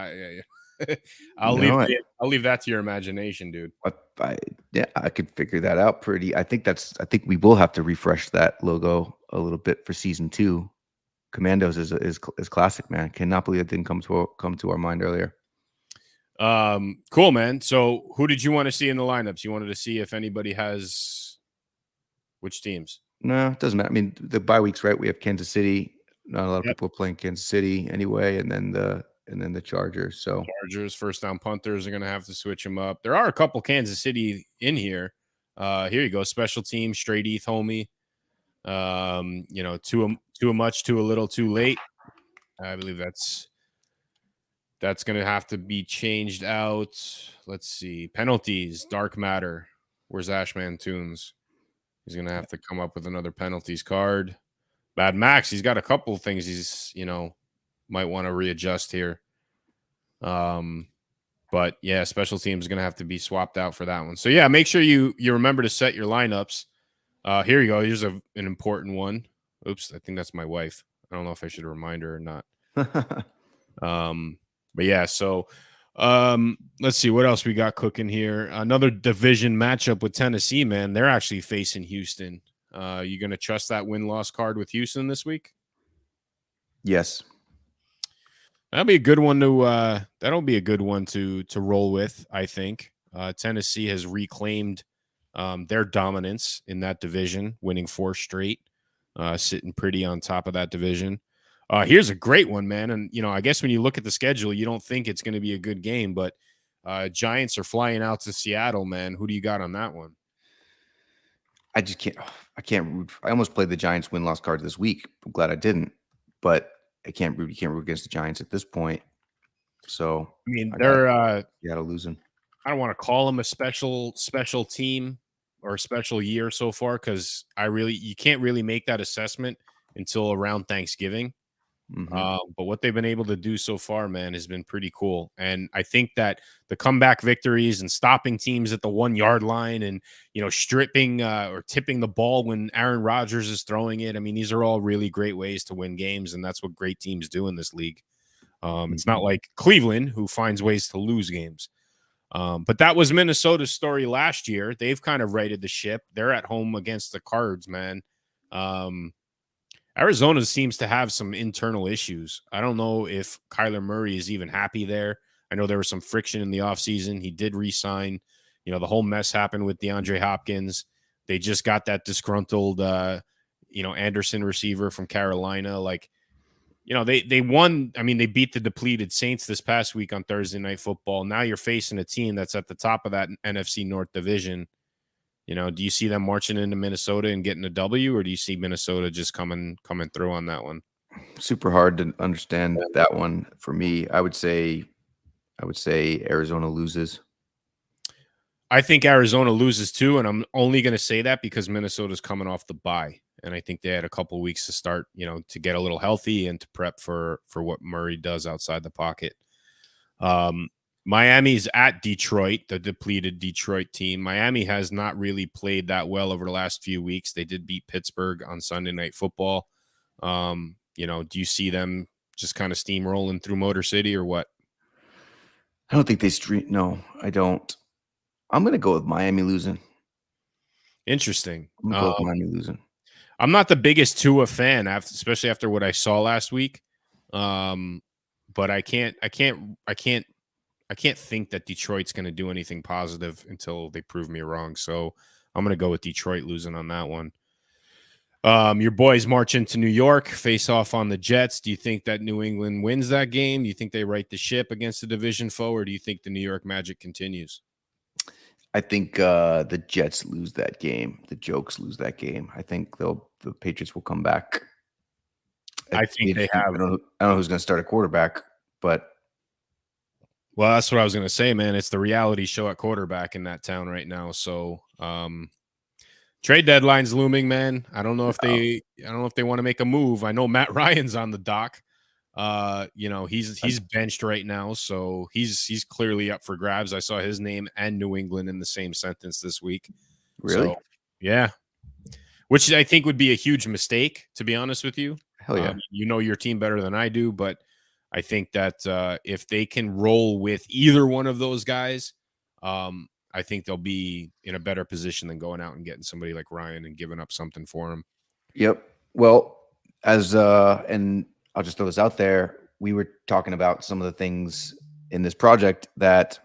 I'll leave that to your imagination, dude. I could figure that out pretty. I think we will have to refresh that logo a little bit for season 2. Commandos is classic, man. Cannot believe it didn't come to our mind earlier. Cool, man. So who did you want to see in the lineups? You wanted to see if anybody has which teams? No, it doesn't matter. I mean, the bye weeks, right? We have Kansas City. Not a lot of people are playing Kansas City anyway, and then the Chargers. So Chargers, first down punters are going to have to switch them up. There are a couple Kansas City in here. Here you go. Special team, straight ETH, homie. Too much, too a little, too late. I believe that's going to have to be changed out. Let's see. Penalties, dark matter. Where's Ashman Tunes? He's going to have to come up with another penalties card. Bad Max, he's got a couple of things he's, might want to readjust here. But yeah, special teams is going to have to be swapped out for that one. So yeah, make sure you remember to set your lineups. Here you go. Here's an important one. Oops, I think that's my wife. I don't know if I should remind her or not. But yeah, so let's see what else we got cooking here. Another division matchup with Tennessee, man. They're actually facing Houston. You going to trust that win-loss card with Houston this week? Yes. That'll be a good one to roll with, I think. Tennessee has reclaimed their dominance in that division, winning 4 straight, sitting pretty on top of that division. Here's a great one, man. And, I guess when you look at the schedule, you don't think it's going to be a good game, but Giants are flying out to Seattle, man. Who do you got on that one? I just can't. I can't root. I almost played the Giants win-loss cards this week. I'm glad I didn't, but I can't root. You can't root against the Giants at this point. So I mean, they're Seattle losing. I don't want to call them a special team or a special year so far because you can't really make that assessment until around Thanksgiving. Mm-hmm. But what they've been able to do so far, man, has been pretty cool. And I think that the comeback victories and stopping teams at the 1-yard line and, stripping or tipping the ball when Aaron Rodgers is throwing it. I mean, these are all really great ways to win games. And that's what great teams do in this league. It's not like Cleveland, who finds ways to lose games. But that was Minnesota's story last year. They've kind of righted the ship. They're at home against the Cards, man. Arizona seems to have some internal issues. I don't know if Kyler Murray is even happy there. I know there was some friction in the offseason. He did re-sign. The whole mess happened with DeAndre Hopkins. They just got that disgruntled, Anderson receiver from Carolina. Like, they won. I mean, they beat the depleted Saints this past week on Thursday Night Football. Now you're facing a team that's at the top of that NFC North division. Do you see them marching into Minnesota and getting a W, or do you see Minnesota just coming through on that one? Super hard to understand that one for me. I would say Arizona loses. I think Arizona loses too, and I'm only going to say that because Minnesota's coming off the bye, and I think they had a couple of weeks to start, to get a little healthy and to prep for what Murray does outside the pocket. Miami's at Detroit, the depleted Detroit team. Miami has not really played that well over the last few weeks. They did beat Pittsburgh on Sunday Night Football. Do you see them just kind of steamrolling through Motor City or what? I don't think they No, I don't. I'm going to go with Miami losing. Interesting. I'm going to go with Miami losing. I'm not the biggest Tua fan, especially after what I saw last week. But I can't think that Detroit's going to do anything positive until they prove me wrong. So I'm going to go with Detroit losing on that one. Your boys march into New York, face off on the Jets. Do you think that New England wins that game? Do you think they right the ship against the division foe, or do you think the New York Magic continues? I think the Jets lose that game. The Jokes lose that game. I think the Patriots will come back. I think they have. I don't know who's going to start a quarterback, but. Well, that's what I was going to say, man. It's the reality show at quarterback in that town right now. So, trade deadline's looming, man. I don't know if they want to make a move. I know Matt Ryan's on the dock. He's benched right now, so he's clearly up for grabs. I saw his name and New England in the same sentence this week. Really? So, yeah. Which I think would be a huge mistake, to be honest with you. Hell yeah. You know your team better than I do, but I think that if they can roll with either one of those guys, I think they'll be in a better position than going out and getting somebody like Ryan and giving up something for him. Yep. Well, and I'll just throw this out there. We were talking about some of the things in this project that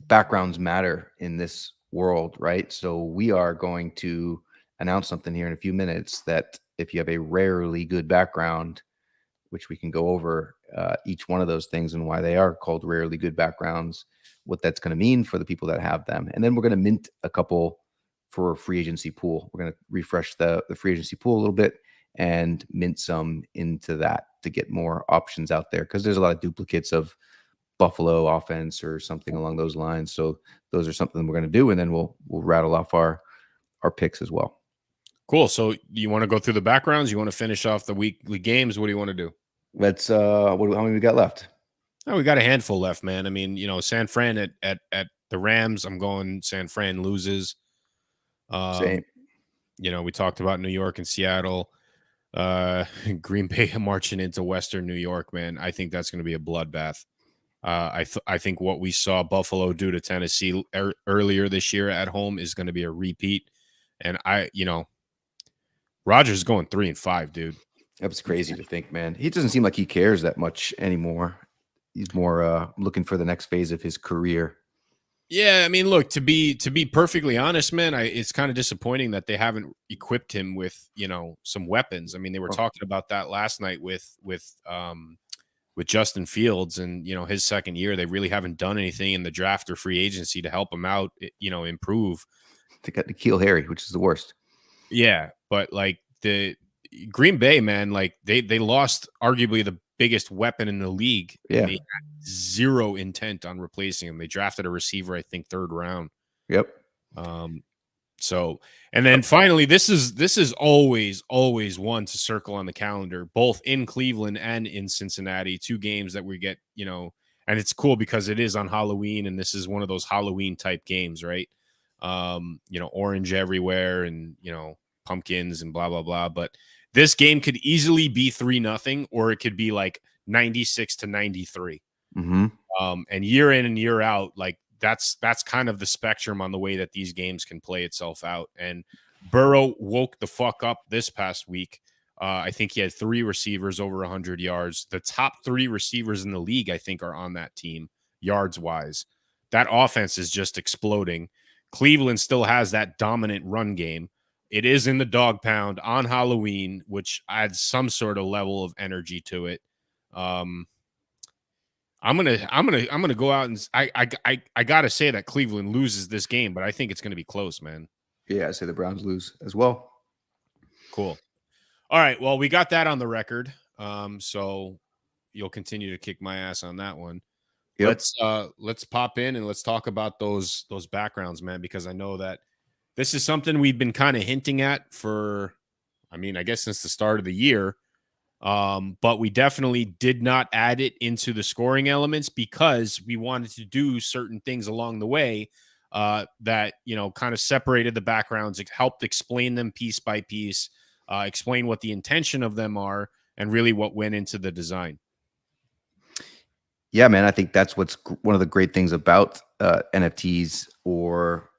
backgrounds matter in this world, right? So we are going to announce something here in a few minutes that if you have a rarely good background, which we can go over each one of those things and why they are called rarely good backgrounds, what that's going to mean for the people that have them. And then we're going to mint a couple for a free agency pool. We're going to refresh the free agency pool a little bit and mint some into that to get more options out there, because there's a lot of duplicates of Buffalo offense or something along those lines. So those are something we're going to do, and then we'll rattle off our picks as well. Cool. So you want to go through the backgrounds? You want to finish off the weekly games? What do you want to do? Let's how many we got left? Oh, we got a handful left, man. I mean, San Fran at the Rams. I'm going San Fran loses. Same. We talked about New York and Seattle. Green Bay marching into Western New York, man. I think that's going to be a bloodbath. I think what we saw Buffalo do to Tennessee earlier this year at home is going to be a repeat. And Rodgers going 3-5, dude. That's crazy to think, man. He doesn't seem like he cares that much anymore. He's more looking for the next phase of his career. Yeah, I mean, look, to be perfectly honest, man, it's kind of disappointing that they haven't equipped him with, some weapons. I mean, they were talking about that last night with Justin Fields and, his second year. They really haven't done anything in the draft or free agency to help him out, improve. They got N'Keal Harry, which is the worst. Yeah, but like the Green Bay, man, like they lost arguably the biggest weapon in the league. Yeah. And they had zero intent on replacing him. They drafted a receiver, I think, 3rd round. Yep. So, and then finally, this is always one to circle on the calendar, both in Cleveland and in Cincinnati, 2 games that we get, and it's cool because it is on Halloween, and this is one of those Halloween type games, right? Orange everywhere and, pumpkins and blah, blah, blah. But this game could easily be 3-0, or it could be like 96-93. Mm-hmm. And year in and year out, like that's kind of the spectrum on the way that these games can play itself out. And Burrow woke the fuck up this past week. I think he had 3 receivers over 100 yards. The top 3 receivers in the league, I think, are on that team yards wise. That offense is just exploding. Cleveland still has that dominant run game, It is in the dog pound on Halloween, which adds some sort of level of energy to it. I'm gonna go out and I gotta say that Cleveland loses this game, but I think it's gonna be close, man. Yeah, I say the Browns lose as well. Cool. All right. Well, we got that on the record. So you'll continue to kick my ass on that one. Yep. Let's pop in and let's talk about those backgrounds, man, because I know that this is something we've been kind of hinting at for, I mean, I guess since the start of the year. But we definitely did not add it into the scoring elements because we wanted to do certain things along the way that, you know, kind of separated the backgrounds. It helped explain them piece by piece, explain what the intention of them are, and really what went into the design. Yeah, man, I think that's what's one of the great things about NFTs, or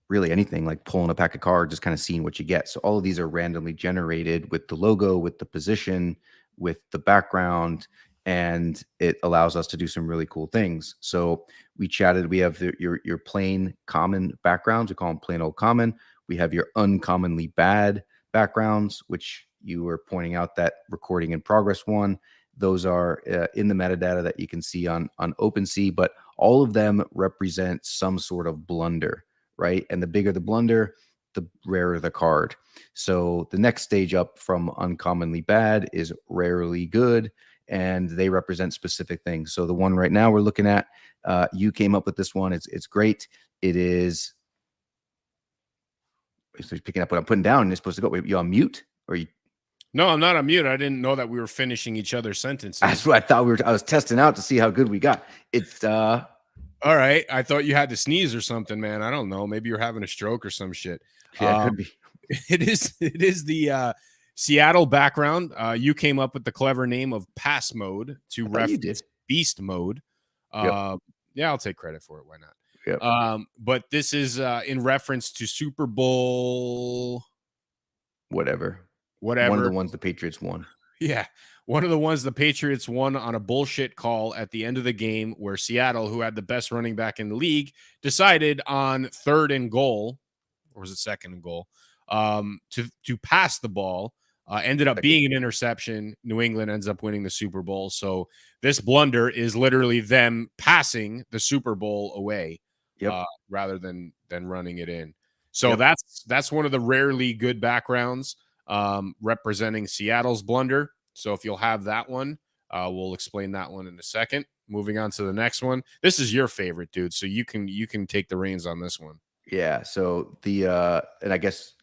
really anything like pulling a pack of cards, just kind of seeing what you get. So all of these are randomly generated with the logo, with the position, with the background, and it allows us to do some really cool things. So we chatted. We have your plain common backgrounds. We call them plain old common. We have your uncommonly bad backgrounds, which you were pointing out that recording in progress one. Those are in the metadata that you can see on OpenSea, but all of them represent some sort of blunder, right? And the bigger the blunder, the rarer the card. So the next stage up from uncommonly bad is rarely good, and they represent specific things. So the one right now we're looking at, you came up with this one. It's great. It is. So you're picking up what I'm putting down, and it's supposed to go. You on mute, or you? No, I'm not on mute. I didn't know that we were finishing each other's sentences. That's what I thought we were. I was testing out to see how good we got. It's all right. I thought you had to sneeze or something, man. I don't know. Maybe you're having a stroke or some shit. Yeah, it could be. It is the Seattle background. You came up with the clever name of Pass Mode to reference Beast Mode. Yep. Yeah, I'll take credit for it. Why not? Yep. But this is in reference to Super Bowl. Whatever. One of the ones the Patriots won. Yeah. One of the ones the Patriots won on a bullshit call at the end of the game where Seattle, who had the best running back in the league, decided on 3rd and goal, or was it 2nd and goal, to pass the ball. Ended up being an interception. New England ends up winning the Super Bowl. So this blunder is literally them passing the Super Bowl away, rather than running it in. So that's one of the rarely good backgrounds representing Seattle's blunder. So if you'll have that one, we'll explain that one in a second. Moving on to the next one. This is your favorite, dude. So you can take the reins on this one. Yeah. So and I guess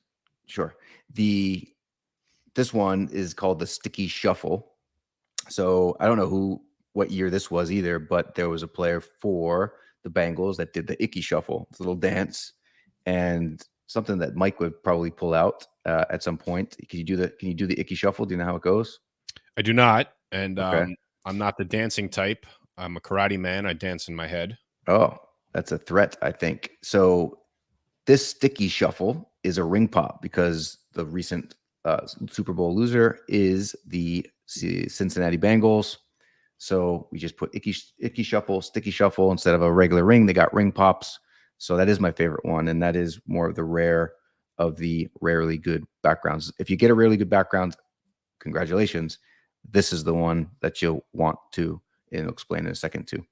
this one is called the Sticky Shuffle. So I don't know what year this was either, but there was a player for the Bengals that did the Icky Shuffle, it's a little dance, and something that Mike would probably pull out at some point. Can you do the Icky Shuffle? Do you know how it goes? I do not, and I'm not the dancing type. I'm a karate man. I dance in my head. Oh, that's a threat, I think. So this Sticky Shuffle is a ring pop because the recent Super Bowl loser is the Cincinnati Bengals. So we just put Icky Shuffle, Sticky Shuffle instead of a regular ring. They got ring pops. So that is my favorite one, and that is more of the rare of the rarely good backgrounds. If you get a really good background, congratulations. This is the one that you'll want to, and I'll explain in a second too.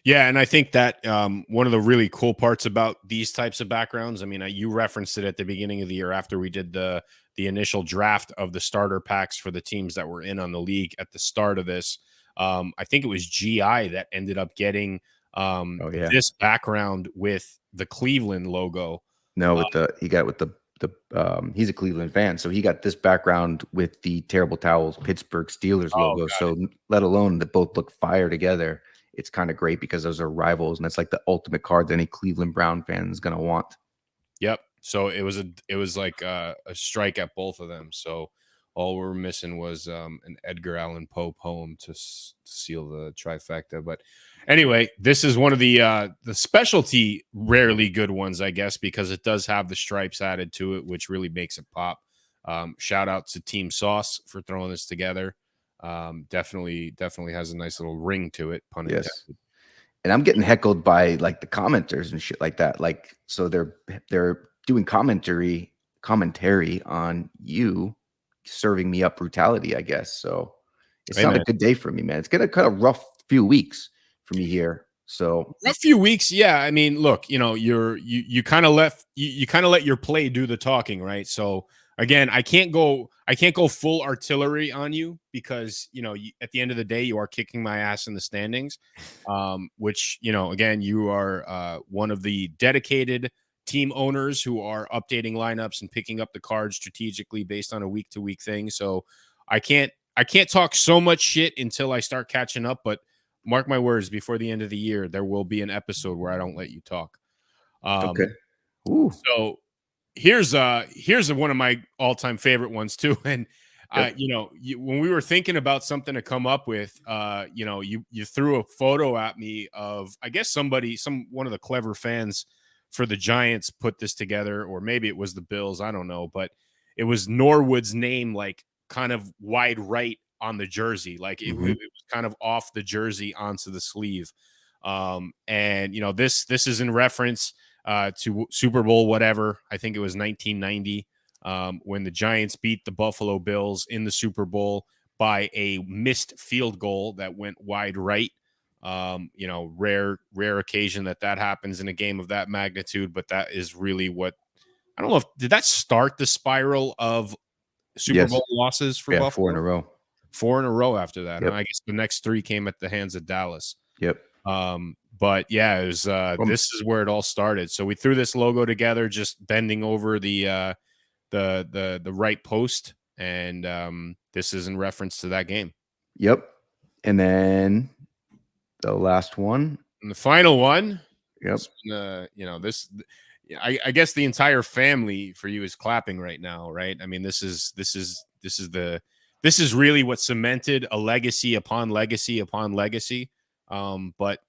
Yeah, and I think that one of the really cool parts about these types of backgrounds, I mean, you referenced it at the beginning of the year after we did the initial draft of the starter packs for the teams that were in on the league at the start of this. I think it was GI that ended up getting this background with the Cleveland logo. No, he got it with the he's a Cleveland fan, so he got this background with the Terrible Towels Pittsburgh Steelers logo. So let alone that both look fire together, it's kind of great because those are rivals, and it's like the ultimate card that any Cleveland Brown fan is going to want. Yep. So it was like a strike at both of them. So all we're missing was an Edgar Allan Poe poem to seal the trifecta. But anyway, this is one of the specialty rarely good ones, I guess, because it does have the stripes added to it, which really makes it pop. Shout out to Team Sauce for throwing this together. Definitely has a nice little ring to it. Pun intended. Yes. And I'm getting heckled by like the commenters and shit like that. Like, so they're doing commentary commentary on you serving me up brutality, I guess. So it's Hey, not man. a good day for me, man. It's gonna kind of rough few weeks for me here. So A few weeks, yeah. I mean, look, you kind of let your play do the talking, right? So again, I can't go full artillery on you because at the end of the day, you are kicking my ass in the standings. Which again, you are one of the dedicated team owners who are updating lineups and picking up the cards strategically based on a week to week thing. So I can't talk so much shit until I start catching up, but mark my words, before the end of the year, there will be an episode where I don't let you talk. okay. Ooh. So here's one of my all-time favorite ones too. And Yep. when we were thinking about something to come up with, you threw a photo at me of, I guess one of the clever fans for the Giants put this together, or maybe it was the Bills, I don't know, but it was Norwood's name, like kind of wide right on the jersey, like it was kind of off the jersey onto the sleeve. And this is in reference to Super Bowl whatever, I think it was 1990, when the Giants beat the Buffalo Bills in the Super Bowl by a missed field goal that went wide right. Rare occasion that happens in a game of that magnitude, but that is really what, I don't know if, did that start the spiral of Super Bowl losses for Buffalo? 4 in a row. 4 in a row after that. Yep. I guess the next 3 came at the hands of Dallas. Yep. But yeah, it was this is where it all started. So we threw this logo together, just bending over the right post, and this is in reference to that game. Yep. And then the last one. And the final one. Yep. This I guess the entire family for you is clapping right now, right? I mean, this is really what cemented a legacy upon legacy upon legacy. But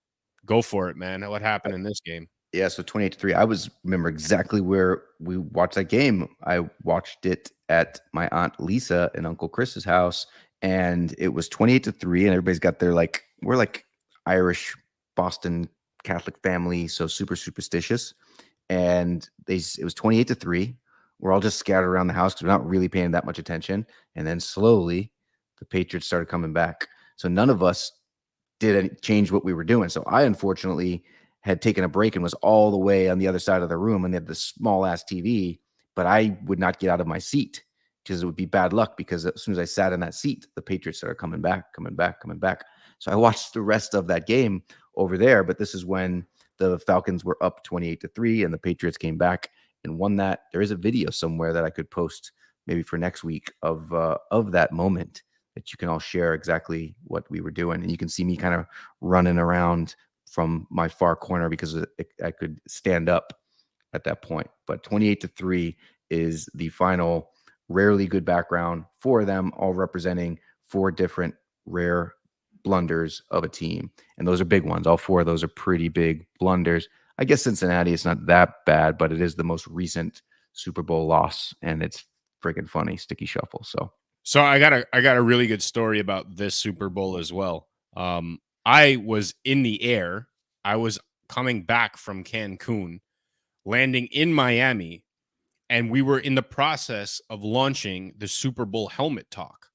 go for it, man. What happened in this game? Yeah, so 28-3. Remember exactly where we watched that game. I watched it at my Aunt Lisa and Uncle Chris's house, and it was 28-3, and everybody's got their, like, we're like Irish Boston Catholic family, so super superstitious. And it was 28-3. We're all just scattered around the house because we're not really paying that much attention. And then slowly the Patriots started coming back. So none of us did change what we were doing. So I unfortunately had taken a break and was all the way on the other side of the room, and they had this small ass TV, but I would not get out of my seat because it would be bad luck, because as soon as I sat in that seat, the Patriots started coming back. So I watched the rest of that game over there, but this is when the Falcons were up 28-3 and the Patriots came back and won that. There is a video somewhere that I could post maybe for next week of that moment that you can all share exactly what we were doing. And you can see me kind of running around from my far corner because I could stand up at that point. But 28-3 is the final rarely good background for them, all representing 4 different rare blunders of a team. And those are big ones. All 4 of those are pretty big blunders. I guess Cincinnati is not that bad, but it is the most recent Super Bowl loss, and it's freaking funny. Sticky shuffle. So I got a really good story about this Super Bowl as well. I was in the air. I was coming back from Cancun, landing in Miami, and we were in the process of launching the Super Bowl helmet talk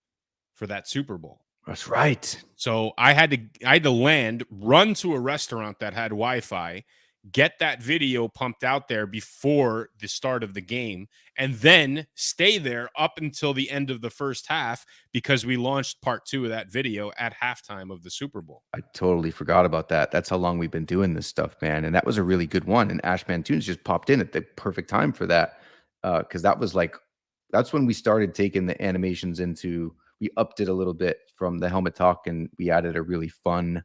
for that Super Bowl. That's right. So I had to land, run to a restaurant that had Wi-Fi, get that video pumped out there before the start of the game, and then stay there up until the end of the first half, because we launched part 2 of that video at halftime of the Super Bowl. I totally forgot about that. That's how long we've been doing this stuff, man. And that was a really good one. And Ashman Tunes just popped in at the perfect time for that. Because that's when we started taking the animations we upped it a little bit from the helmet talk, and we added a really fun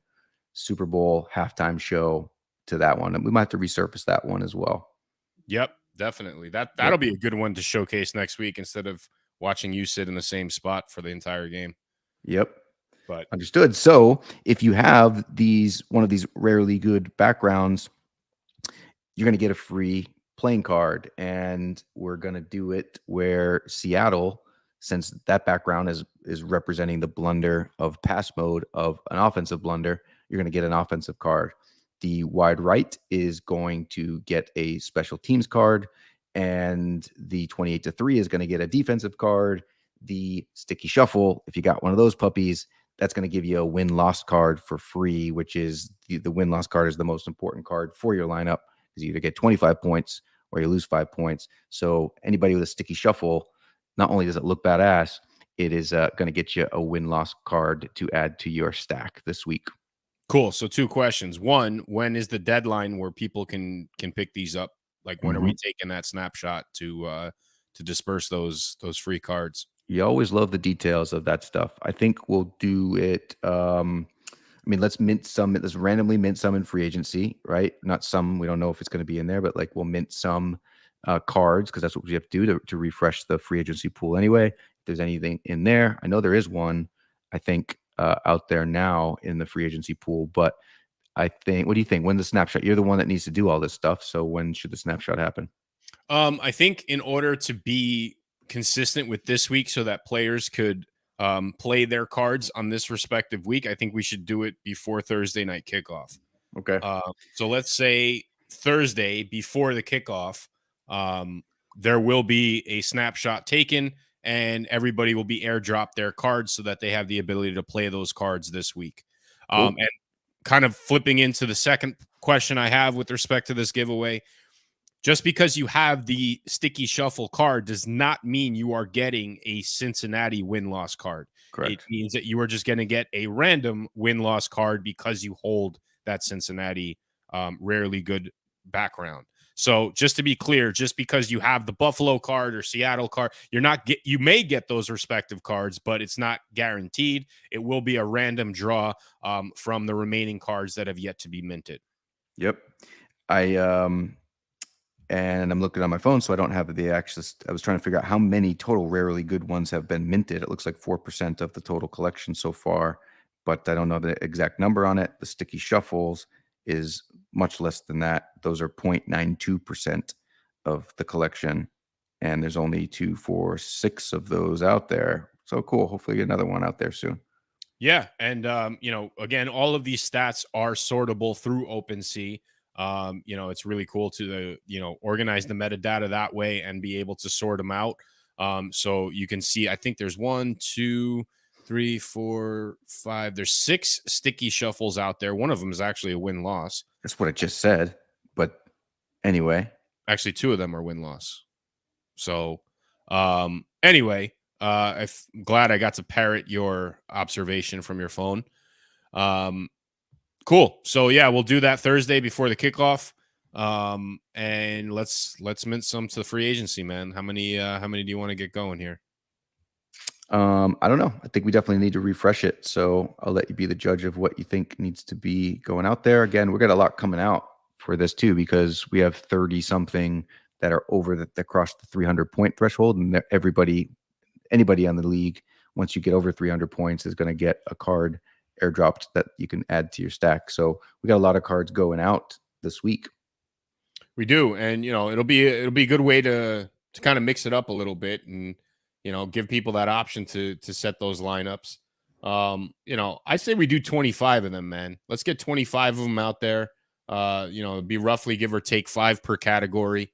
Super Bowl halftime show to that one. And we might have to resurface that one as well. Yep, definitely. That'll be a good one to showcase next week instead of watching you sit in the same spot for the entire game. Yep. But understood. So if you have one of these rarely good backgrounds, you're going to get a free playing card. And we're going to do it where Seattle, since that background is representing the blunder of pass mode of an offensive blunder, you're going to get an offensive card. The wide right is going to get a special teams card, and the 28-3 is going to get a defensive card. The sticky shuffle, if you got one of those puppies, that's going to give you a win-loss card for free, which is the win-loss card is the most important card for your lineup, because you either get 25 points or you lose 5 points. So anybody with a sticky shuffle, not only does it look badass, it is going to get you a win-loss card to add to your stack this week. Cool. So 2 questions. One, when is the deadline where people can pick these up? Like, when are we taking that snapshot to disperse those free cards? You always love the details of that stuff. I think we'll do it. Let's randomly mint some in free agency, right? Not some, we don't know if it's going to be in there, but like we'll mint some cards, because that's what we have to do to refresh the free agency pool anyway. If there's anything in there, I know there is one, I think, out there now in the free agency pool, but I think, what do you think? When the snapshot? You're the one that needs to do all this stuff. So when should the snapshot happen? I think in order to be consistent with this week so that players could play their cards on this respective week, I think we should do it before Thursday night kickoff. Okay. So let's say Thursday before the kickoff, there will be a snapshot taken and everybody will be airdropped their cards so that they have the ability to play those cards this week. Cool. And kind of flipping into the second question I have with respect to this giveaway, just because you have the sticky shuffle card does not mean you are getting a Cincinnati win-loss card. Correct. It means that you are just going to get a random win-loss card because you hold that Cincinnati rarely good background. So just to be clear, just because you have the Buffalo card or Seattle card, you may get those respective cards, but it's not guaranteed. It will be a random draw from the remaining cards that have yet to be minted. Yep. And I'm looking on my phone, so I don't have the access. I was trying to figure out how many total rarely good ones have been minted. It looks like 4% of the total collection so far, but I don't know the exact number on it. The sticky shuffles is much less than that. Those are 0.92% of the collection, and there's only 2, 4, 6 of those out there. So cool. Hopefully get another one out there soon. Yeah, and again, all of these stats are sortable through OpenSea. It's really cool to organize the metadata that way and be able to sort them out. So you can see, I think there's 1, 2, 3, 4, 5. There's 6 sticky shuffles out there. One of them is actually a win-loss. That's what I just said. But anyway, actually 2 of them are win-loss. So anyway, I'm glad I got to parrot your observation from your phone. Cool. So yeah, we'll do that Thursday before the kickoff. And let's mint some to the free agency, man. How many do you want to get going here? I don't know. I think we definitely need to refresh it. So I'll let you be the judge of what you think needs to be going out there. Again, we got a lot coming out for this too, because we have 30 something that are over that cross the 300 point threshold, and anybody on the league, once you get over 300 points, is going to get a card airdropped that you can add to your stack. So we got a lot of cards going out this week. We do, and it'll be a good way to kind of mix it up a little bit, and give people that option to set those lineups. I say we do 25 of them, man. Let's get 25 of them out there. It'd be roughly give or take 5 per category.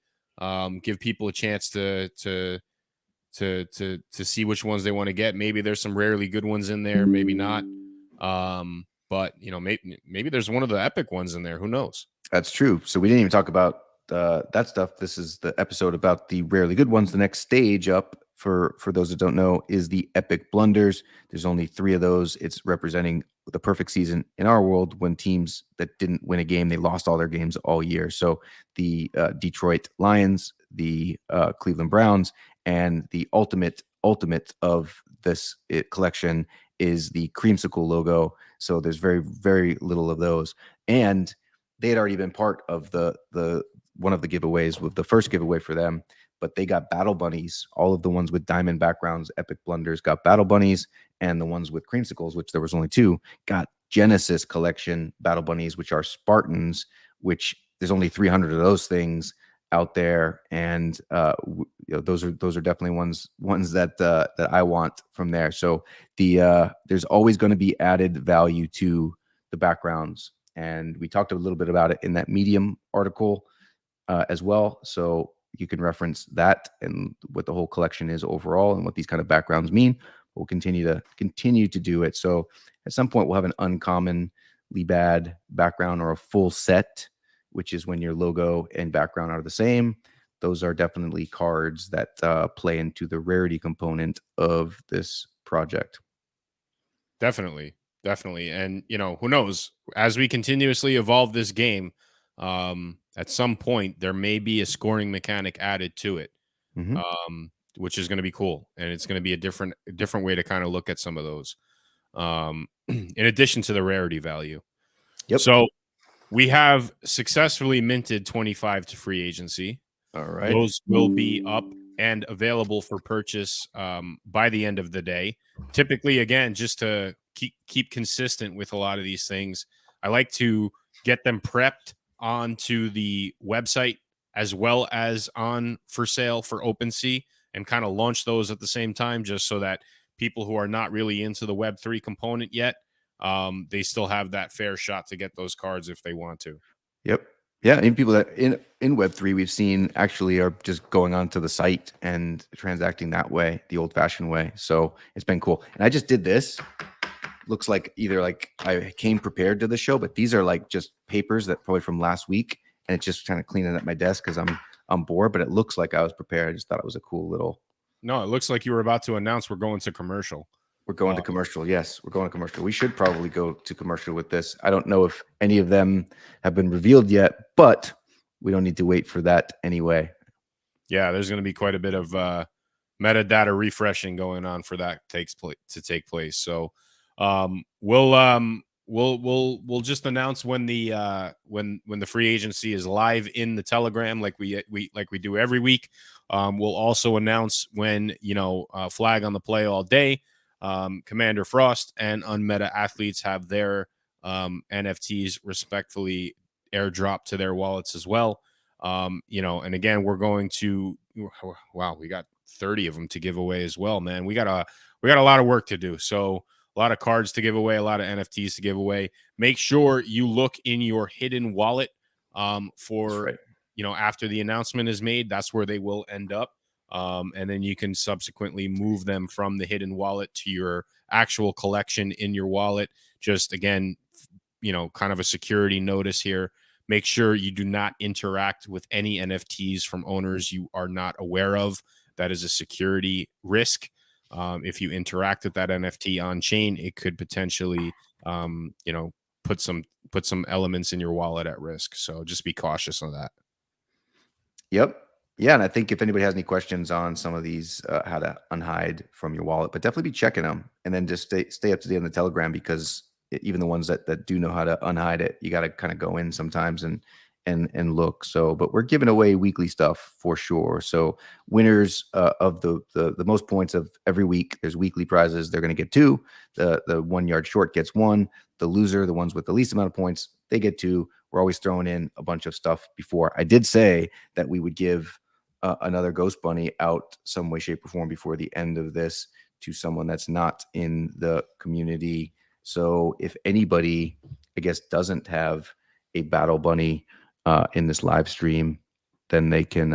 Give people a chance to see which ones they want to get. Maybe there's some rarely good ones in there, maybe not. But maybe there's one of the epic ones in there. Who knows? That's true. So we didn't even talk about that stuff. This is the episode about the rarely good ones. The next stage up, for those that don't know, is the epic blunders. There's only 3 of those. It's representing the perfect season in our world, when teams that didn't win a game, they lost all their games all year. So the Detroit Lions, the Cleveland Browns, and the ultimate of this collection is the creamsicle logo. So there's very, very little of those. And they had already been part of the one of the giveaways, with the first giveaway for them, but they got battle bunnies. All of the ones with diamond backgrounds, epic blunders, got battle bunnies, and the ones with creamsicles, which there was only 2, got Genesis collection battle bunnies, which are Spartans, which there's only 300 of those things out there. And those are definitely ones that I want from there. So there's always going to be added value to the backgrounds, and we talked a little bit about it in that Medium article as well. So you can reference that and what the whole collection is overall and what these kind of backgrounds mean. We'll continue to do it. So at some point we'll have an uncommonly bad background or a full set, which is when your logo and background are the same. Those are definitely cards that play into the rarity component of this project. Definitely. And, who knows? As we continuously evolve this game, at some point there may be a scoring mechanic added to it, Mhm. which is going to be cool. And it's going to be a different way to kind of look at some of those, in addition to the rarity value. Yep. So we have successfully minted 25 to free agency. All right. Those will be up and available for purchase by the end of the day. Typically, again, just to keep consistent with a lot of these things, I like to get them prepped onto the website as well as on for sale for OpenSea and kind of launch those at the same time, just so that people who are not really into the Web3 component yet, they still have that fair shot to get those cards if they want to. Yep. Yeah, and people that in Web3 we've seen actually are just going onto the site and transacting that way, the old-fashioned way. So it's been cool. And I just did this. Looks like either like I came prepared to the show, but these are like just papers that probably from last week, and it's just kind of cleaning up my desk because I'm bored. But it looks like I was prepared. I just thought it was a cool little. No, it looks like you were about to announce we're going to commercial. We're going to commercial. Yes, we're going to commercial. We should probably go to commercial with this. I don't know if any of them have been revealed yet, but we don't need to wait for that anyway. Yeah, there's going to be quite a bit of metadata refreshing going on for that to take place. So we'll just announce when the free agency is live in the Telegram, like we do every week. We'll also announce when Flag on the Play all day. Commander Frost and Unmeta Athletes have their NFTs respectfully airdrop to their wallets as well. And again, we're going to, wow, we got 30 of them to give away as well, man. We got a lot of work to do. So a lot of cards to give away, a lot of NFTs to give away. Make sure you look in your hidden wallet for, right. After the announcement is made, that's where they will end up. And then you can subsequently move them from the hidden wallet to your actual collection in your wallet. Just again, kind of a security notice here. Make sure you do not interact with any NFTs from owners you are not aware of. That is a security risk. If you interact with that NFT on chain, it could potentially, put some elements in your wallet at risk. So just be cautious of that. Yep. Yeah, and I think if anybody has any questions on some of these, how to unhide from your wallet, but definitely be checking them, and then just stay up to date on the Telegram, because even the ones that do know how to unhide it, you got to kind of go in sometimes and look. So, but we're giving away weekly stuff for sure. So winners of the most points of every week, there's weekly prizes. They're going to get 2. The 1 yard short gets 1. The loser, the ones with the least amount of points, they get 2. We're always throwing in a bunch of stuff before. I did say that we would give another Ghost Bunny out some way, shape, or form before the end of this to someone that's not in the community. So if anybody, I guess, doesn't have a Battle Bunny in this live stream, then they can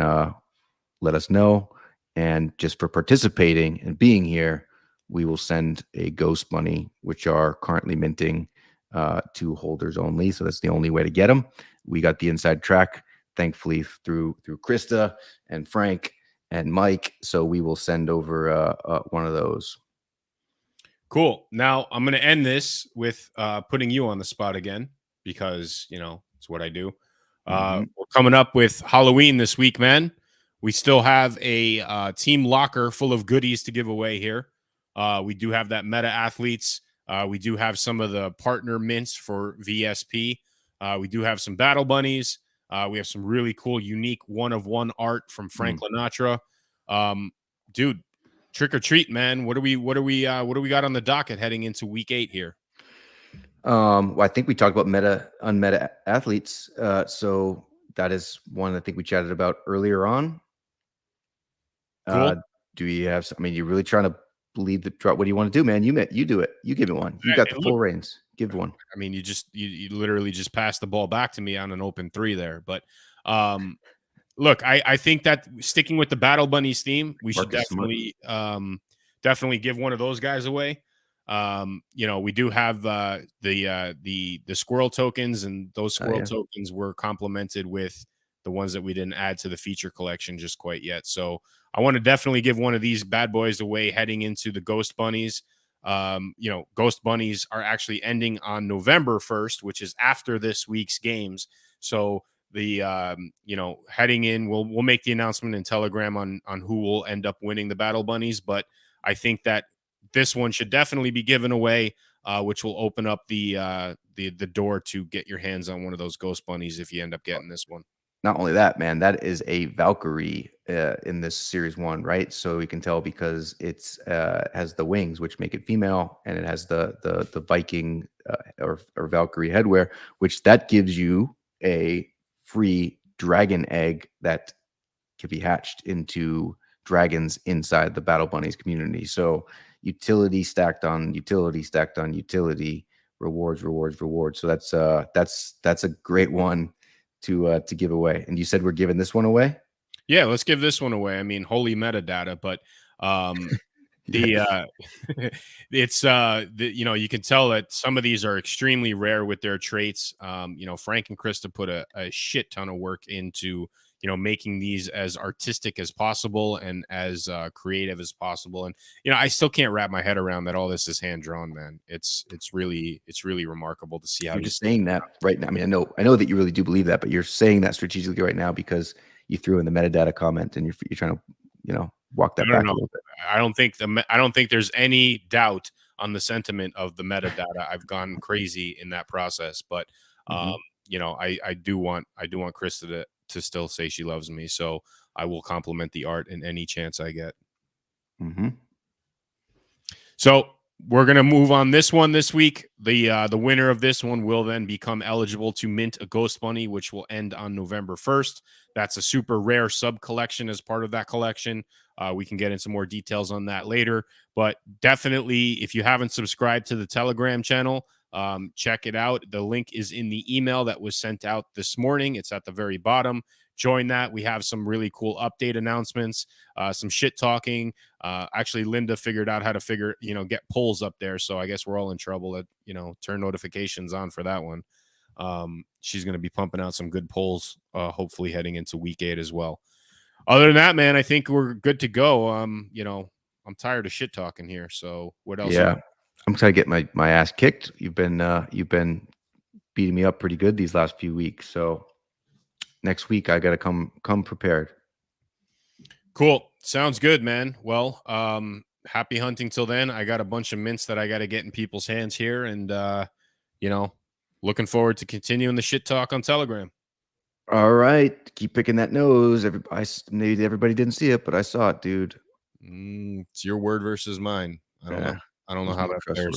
let us know. And just for participating and being here, we will send a Ghost Bunny, which are currently minting to holders only. So that's the only way to get them. We got the inside track, thankfully, through Krista and Frank and Mike. So we will send over one of those. Cool. Now I'm going to end this with putting you on the spot again, because, it's what I do. We're coming up with Halloween this week, man. We still have a team locker full of goodies to give away here. We do have that Meta Athletes. We do have some of the partner mints for VSP. We do have some Battle Bunnies. We have some really cool, unique one-of-one art from Frank Sinatra. Dude, trick or treat, man. What do we got on the docket heading into week 8 here? Well, I think we talked about unmeta athletes. So that is one I think we chatted about earlier on. Cool. Do you have? I mean, you're really trying to lead the drop. What do you want to do, man? You do it. You give me one. You got the full reins. Give one. I mean, you literally just passed the ball back to me on an open 3 there. But look, I think that sticking with the Battle Bunnies theme, we should Marcus Smart. definitely give one of those guys away. We do have the squirrel tokens, and those squirrel tokens were complemented with the ones that we didn't add to the feature collection just quite yet. So I want to definitely give one of these bad boys away heading into the Ghost Bunnies. Ghost Bunnies are actually ending on November 1st, which is after this week's games. So the heading in, we'll make the announcement in Telegram on who will end up winning the Battle Bunnies, but I think that this one should definitely be given away, which will open up the door to get your hands on one of those Ghost Bunnies if you end up getting this one. Not only that, man, that is a Valkyrie in this series 1, right? So you can tell because it's has the wings, which make it female, and it has the Viking or Valkyrie headwear, which that gives you a free dragon egg that can be hatched into dragons inside the Battle Bunnies community. So utility stacked on utility stacked on utility, rewards. So that's a great one to give away. And you said we're giving this one away? Yeah, let's give this one away. I mean, holy metadata, but it's you can tell that some of these are extremely rare with their traits. Frank and Krista put a shit ton of work into making these as artistic as possible and as creative as possible. And I still can't wrap my head around that all this is hand drawn, man. It's really remarkable to see how you're just saying that right now. I mean, I know that you really do believe that, but you're saying that strategically right now because you threw in the metadata comment and you're trying to walk that back a little bit. I don't think there's any doubt on the sentiment of the metadata. I've gone crazy in that process, but I do want Krista to still say she loves me, so I will compliment the art in any chance I get. So we're going to move on this one this week. The winner of this one will then become eligible to mint a Ghost Bunny, which will end on November 1st. That's a super rare sub collection as part of that collection. We can get into more details on that later, but definitely if you haven't subscribed to the Telegram channel, check it out. The link is in the email that was sent out this morning. It's at the very bottom. Join that. We have some really cool update announcements, some shit talking. Actually, Linda figured out how to get polls up there. So I guess we're all in trouble at, turn notifications on for that one. She's going to be pumping out some good polls, hopefully heading into week 8 as well. Other than that, man, I think we're good to go. I'm tired of shit talking here. So what else? Yeah, I'm trying to get my ass kicked. You've been beating me up pretty good these last few weeks. So next week I got to come prepared. Cool. Sounds good, man. Well, happy hunting till then. I got a bunch of mints that I got to get in people's hands here, and looking forward to continuing the shit talk on Telegram. All right, keep picking that nose. Maybe everybody didn't see it, but I saw it, dude. It's your word versus mine. I don't know. I don't know how that fares. Who's